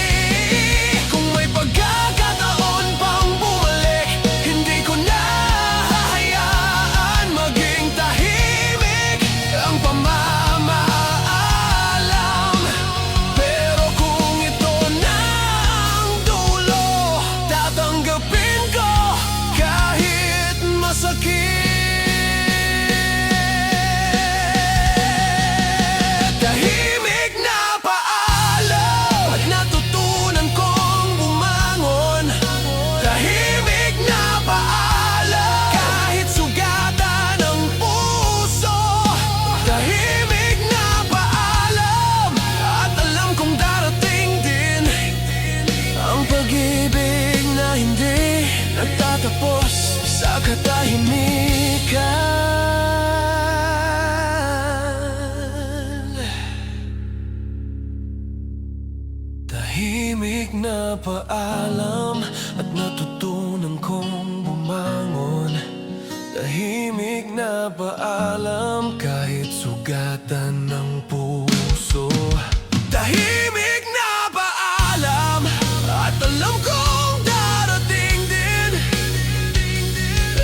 Kung may pag Tahimik na paalam at natutunan kong bumangon. Tahimik na paalam kahit sugatan ng puso. Tahimik na paalam at alam kong darating din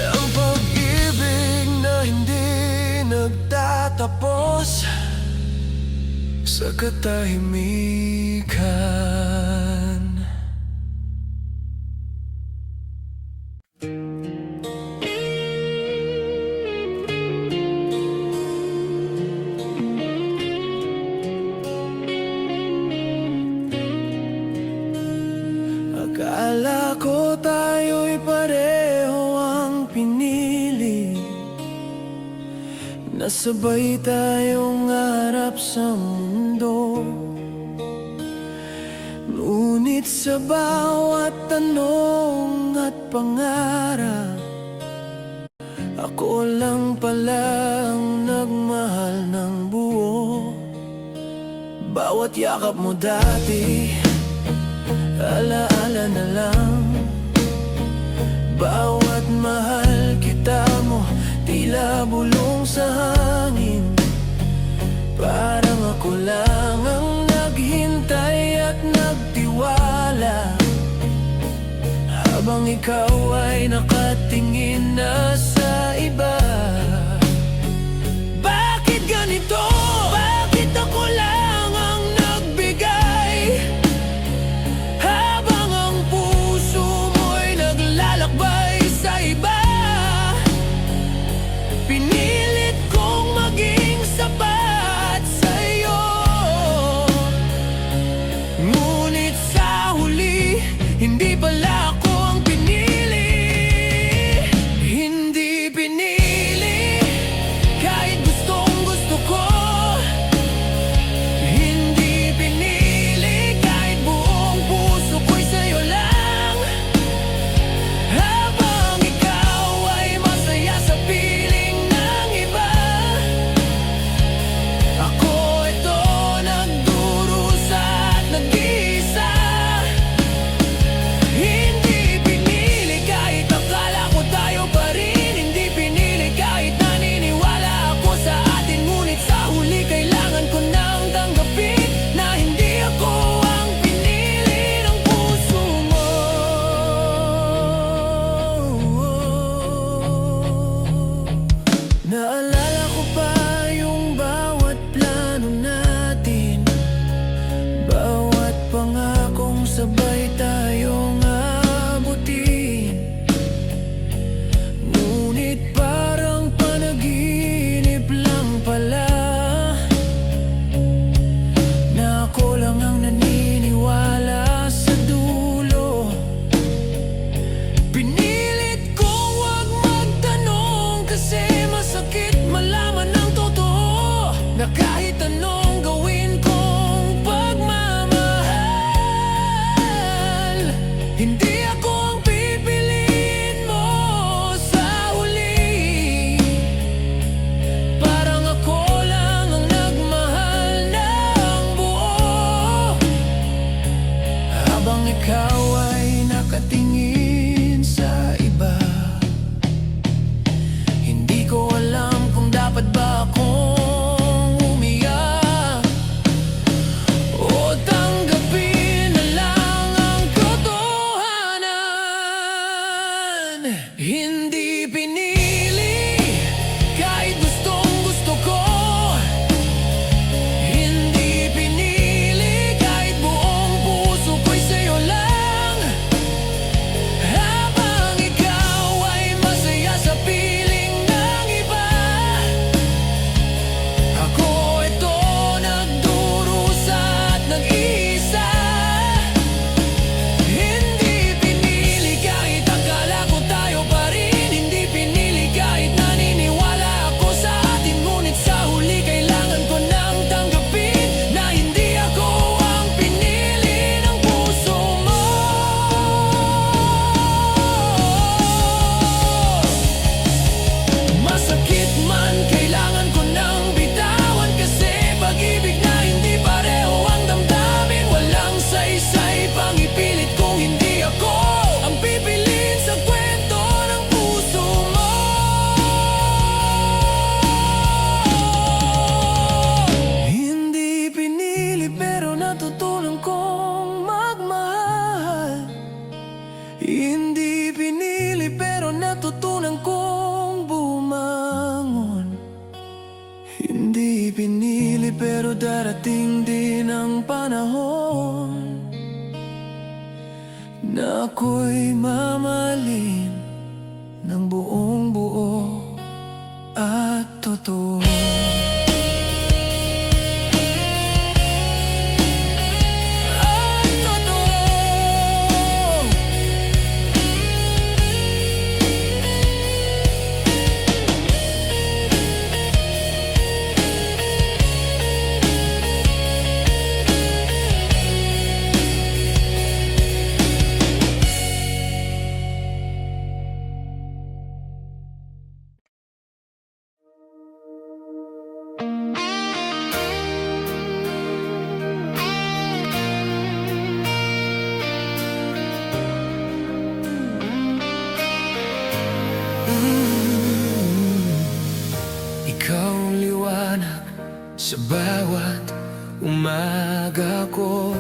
ang pag-ibig na hindi nagtatapos sa katahimikan. Akala ko tayo'y pareho ang pinili, nasabay tayong harap sa mundo. Ngunit sa bawat tanong at pangarap, ako lang pala ang nagmahal ng buo. Bawat yakap mo dati, alaala na lang. Bawat mahal kita mo, tila bulong sa hangin. Parang ako lang ang naghintay at nagtiwala, habang ikaw ay nakatingin na sa iba. Bakit ganito? Bakit ako lang ang nagbigay, habang ang puso mo'y naglalakbay sa iba? Pinilit kong maging sapat sa'yo, ngunit sa huli, hindi pala ako ang pinili. Hindi pinili kahit gustong gusto ko. Hindi pinili kahit buong puso ko'y sa'yo lang, habang ikaw ay masaya sa piling ng iba. Ako ito nagdurusa at nag-iisa. Hindi pinili kahit akala ko tayo pa rin. Hindi pinili kahit naniniwala ako sa atin. Ngunit sa huli kailangan ko nang tanggapin na hindi ako ang pinili ng puso mo. Naalala ko pa yung bawat plano natin, bawat pangakong sabay tayong abutin. Ngunit parang panaginip lang pala, na ako lang ang naniniwala sa dulo. Pinilit kong wag magtanong kasi masakit malaman ng totoo, na kahit anong gawin kong pagmamahal, natutunan kong magmahal. Hindi pinili pero natutunan kong bumangon. Hindi pinili pero darating din ang panahon na ako'y mamahalin ng buong buo at totoo. At totoo. Ikaw ang liwanag sa bawat umaga ko.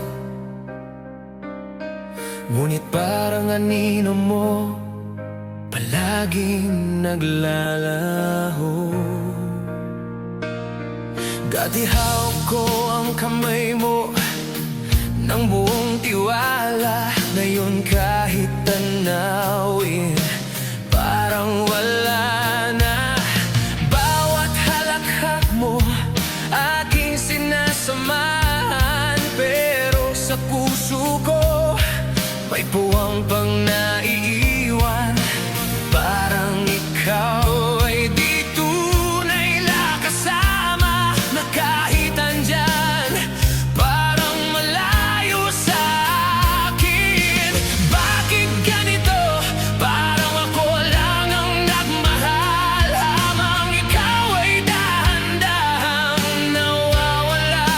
Ngunit parang anino mo palaging naglalaho. Dati hawak ko ang kamay mo ng buong tiwala. Ngayon kahit tanawin, parang wala na. Bawat halakhak mo aking sinasamahan, pero sa puso ko may puwang pang naiiwan. Parang ikaw ay di tunay na kasama, na kahit andyan parang malayo sa akin. Bakit ganito? Parang ako lang ang nagmahal, habang ikaw ay dahan-dahang nawawala.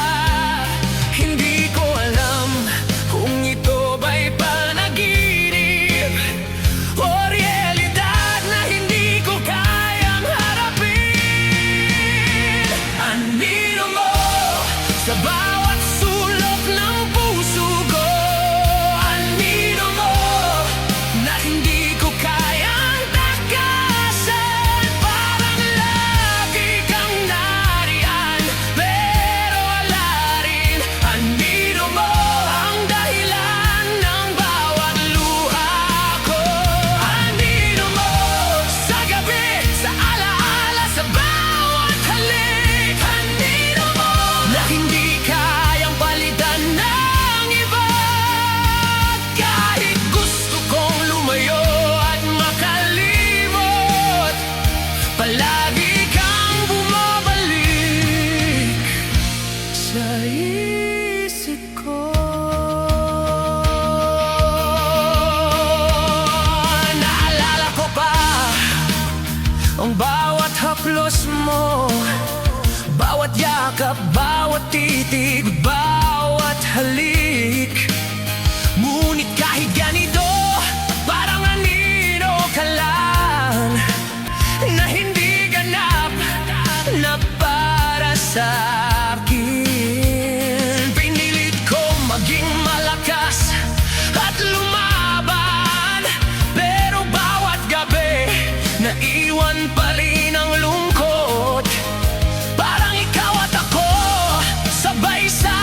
Hindi ko alam kung ito ba'y panaginip o realidad na hindi ko kayang harapin. Anino mo sa bawat sulok ng puso ko. Anino mo na hindi ko kayang takasan. Parang lagi kang nariyan, pero wala rin. Anino mo ang dahilan ng bawat luha ko. Anino mo sa gabi, sa alaala, sa bawat halik. Anino mo na hindi kayang palitan ng iba. Kahit gusto kong lumayo at makalimot, palagi kang bumabalik sa isip ko. Naalala ko pa ang bawat haplos mo, bawat yakap, bawat titig, bawat halik. Ngunit kahit ganito, parang anino ka lang, na hindi ganap na para sa akin. Pinilit ko maging malakas at lumaban, pero bawat gabi naiwan pa rin ang lungkot. Parang ikaw at ako sabay sa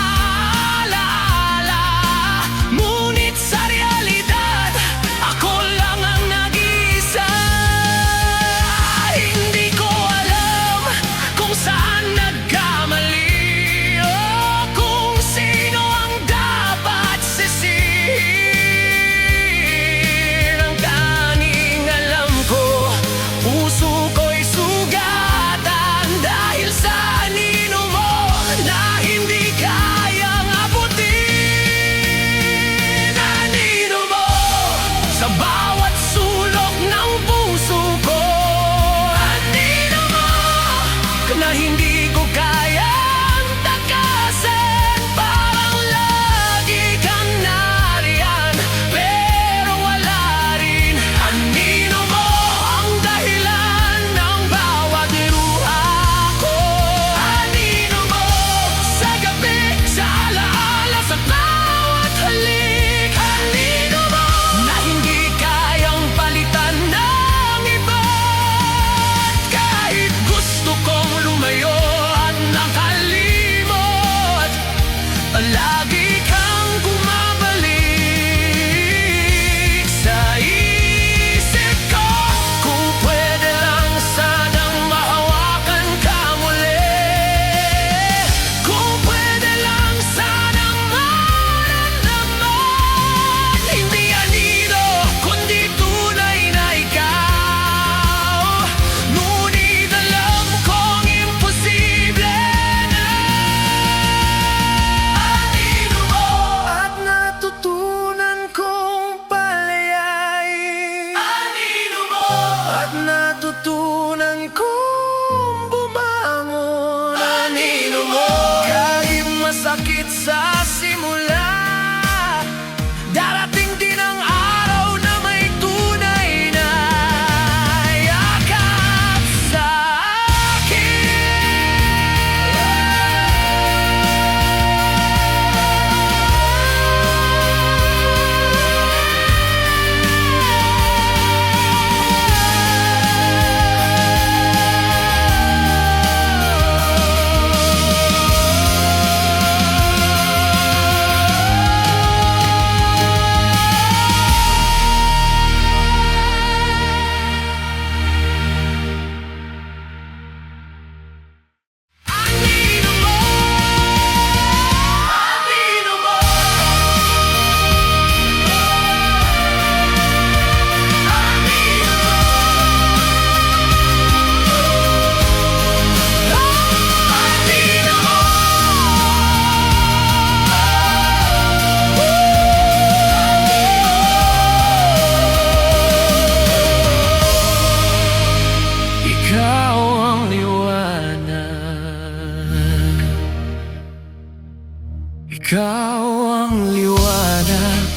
Ikaw ang liwanag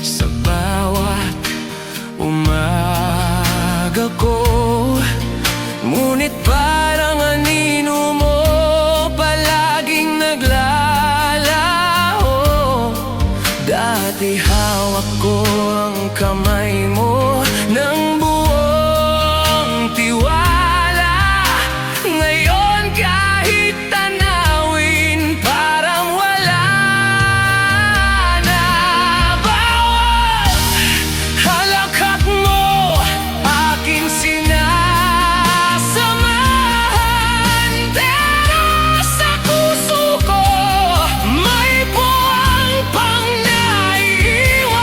sa bawat umaga ko. Ngunit parang anino mo palaging naglalaho. Dati hawak ko ang kamay mo ng buong tiwala. Ngayon kahit tanawin parang wala na. Bawat halakhak mo aking sinasamahan, pero sa puso ko may buwang pang naiiwan.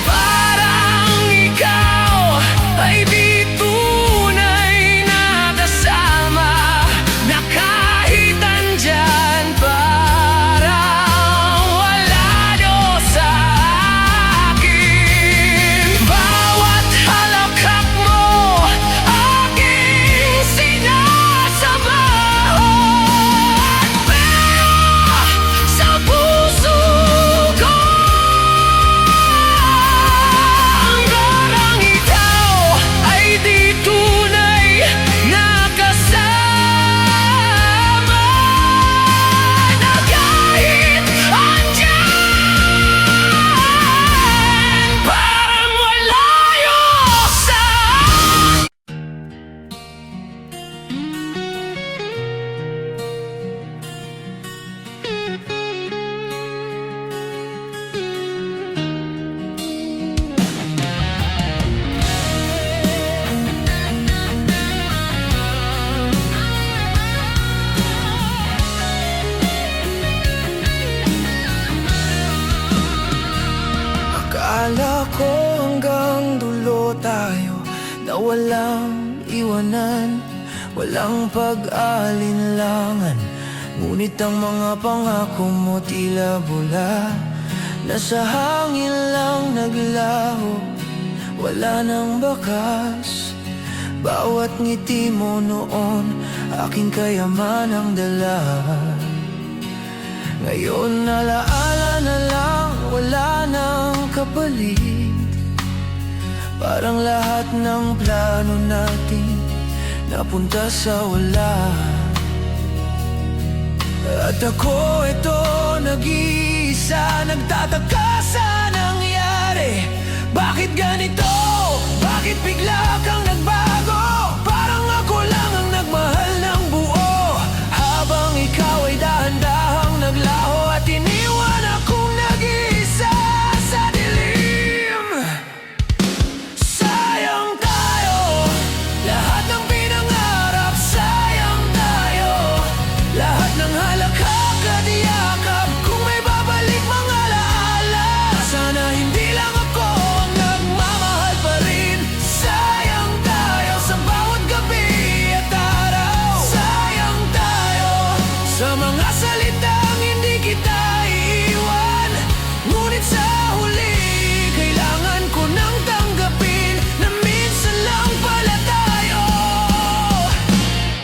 Parang ikaw ay di tunay na kasama, na kahit andyan parang wala do sa akin. Bawat halakhak mo aking sinasamahan, pero sa puso ko parang ikaw ay di tunay na kasama, na kahit andyan parang malayo sa Akala ko hanggang dulo tayo, na walang iwanan, walang pag-alinlangan. Ngunit ang mga pangako mo tila bula, nasa hangin lang naglaho, wala nang bakas. Bawat ngiti mo noon, aking kayamanang dala. Ngayon alaala na lang, wala nang kapalit. Parang lahat ng plano natin napunta sa wala. At ako ito nag-iisa, nagtataka sa nangyari. Bakit ganito? Bakit bigla kang nagbago? Parang ako lang ang nagmahal ng buo, habang ikaw ay dahan-dahang naglaho at iniwan akong nag-iisa sa dilim. Sayang tayo, lahat ng pinangarap, sayang tayo. Lahat ng halakhak at yakap, kung may babalik mga alaala, sana hindi lang ako ang nagmamahal pa rin. Sayang tayo sa bawat gabi at araw. Sayang tayo sa mga salitang hindi kita iiwan. Ngunit sa huli, kailangan ko nang tanggapin na minsan lang pala tayo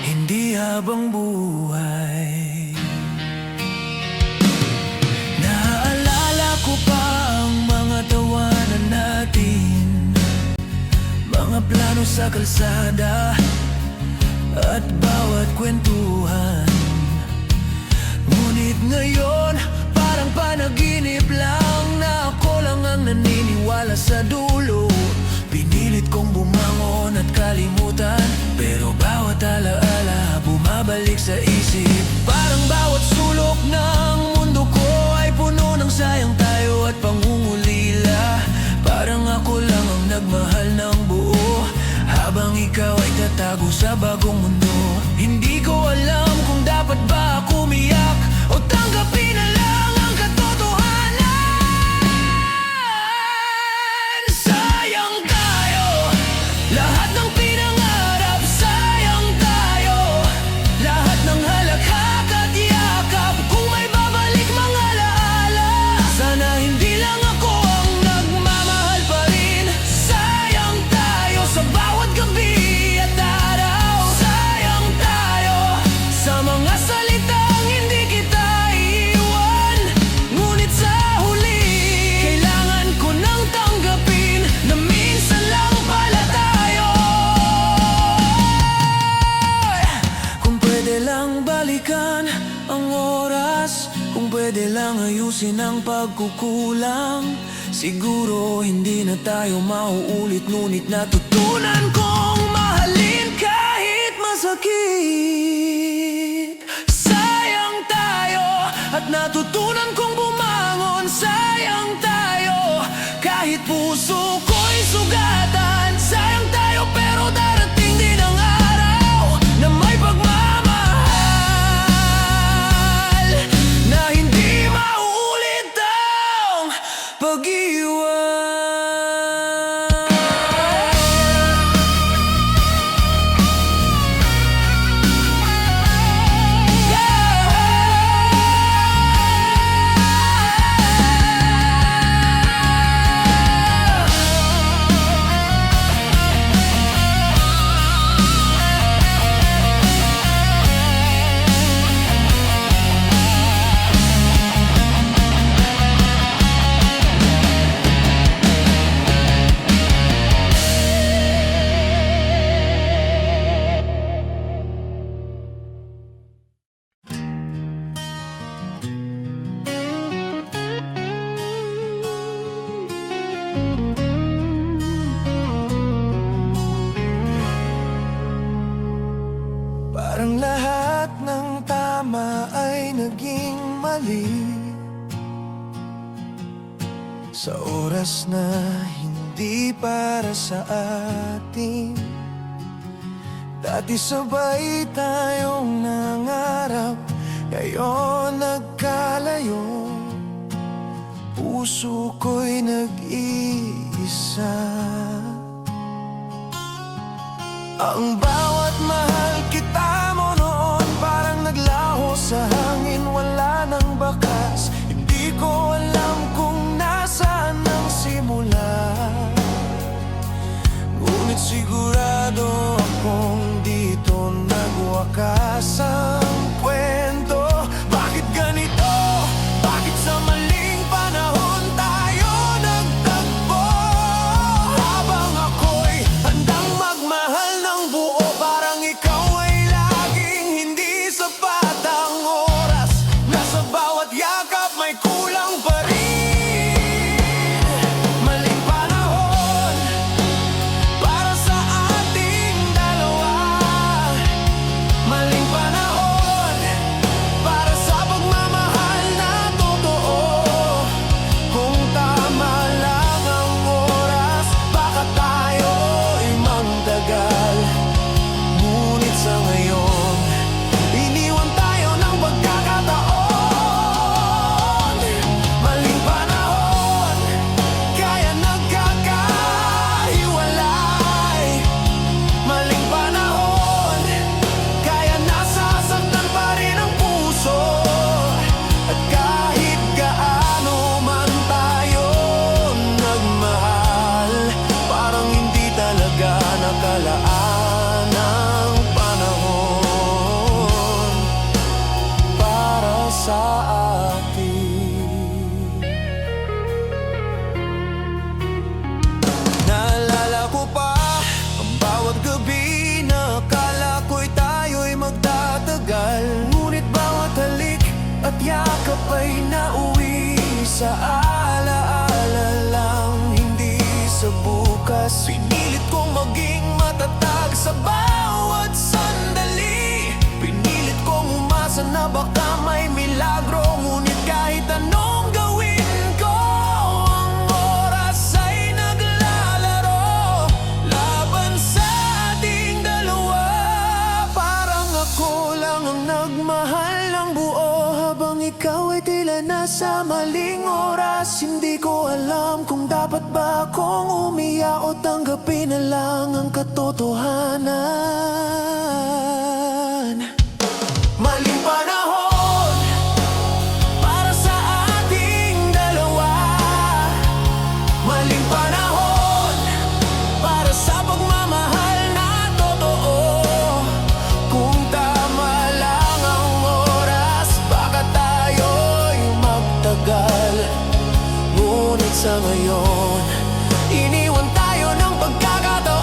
hindi habang buhay. Naalala ko pa ang mga tawanan natin, mga plano sa kalsada at bawat kwentuhan. Ngunit ngayon, parang panaginip lang, na ako lang ang naniniwala sa dulo. Pinilit kong bumangon at kalimutan, pero bawat alaala bumabalik sa isip. Parang bawat sulok ng mundo ko ay puno ng sayang tayo at pangungulila. Parang ako lang ang nagmahal ng buo, habang ikaw ay tatago sa bagong mundo. Hindi ko alam kung dapat ba ako umiyak o tanggapin na lang ang katotohanan. Sayang tayo, lahat ng pinangarap, sayang tayo. Lahat ng halakhak at yakap, kung may babalik mga alaala, sana hindi lang ako ang nagmamahal pa rin. Sayang tayo sa bawat gabi at araw. Sayang pwede lang ayusin ang pagkukulang, siguro hindi na tayo mauulit. Ngunit natutunan kong mahalin kahit masakit. Sayang tayo at natutunan kong bumangon. Sayang tayo kahit puso ko'y sugatan. Sayang tayo pero darating din ang araw na may pagmamahal, na hindi mauulit ang pag-iwan. Parang lahat ng tama ay naging mali sa oras na hindi para sa atin. Dati sabay tayong nangarap, ngayon nagkalayo. Puso ko'y nag-iisa. Ang bawat mahal kita mo noon parang naglaho sa hangin, wala nang bakas. Hindi ko alam kung nasaan ang simula, ngunit sigurado akong dito nagwakas ang kwento. Bakit ganito? Bakit sa maling panahon tayo nagtagpo? Habang ako'y handang magmahal ng buo, parang ikaw ay laging hindi sapat ang oras. Nasa bawat yakap may kulang pa rin. Maling panahon para sa ating dalawa. Maling panahon para sa pagmamahal na totoo. Kung tama lang ang oras, baka tayo'y magtagal. Ngunit sa ngayon, iniwan tayo ng pagkakataon. Maling panahon, kaya nagkakahiwalay. Maling panahon, kaya nasasaktan pa rin ang puso. At kahit gaano man tayo nagmahal, parang hindi talaga nakalaan ang panahon para sa atin. Naalala ko pa ang bawat gabi na akala ko'y tayo'y magtatagal. Ngunit bawat halik at yakap ay nauwi sa alaala lang, hindi sa bukas. Pinilit kong maging matatag sa bawat sandali. Pinilit kong umasa na baka may milagro. Ngunit kahit anong gawin ko, ang oras ay naglalaro laban sa ating dalawa. Parang ako lang ang nagmahal ng buo, habang ikaw ay tila nasa maling oras. Hindi ko alam kung dapat ba akong umiyak o tanggapin na lang ang katotohanan. Maling panahon para sa ating dalawa. Maling panahon para sa pagmamahal na totoo. Kung tama lang ang oras, baka tayo'y magtagal. Ngunit sa ngayon, iniwan tayo ng pagkakataon.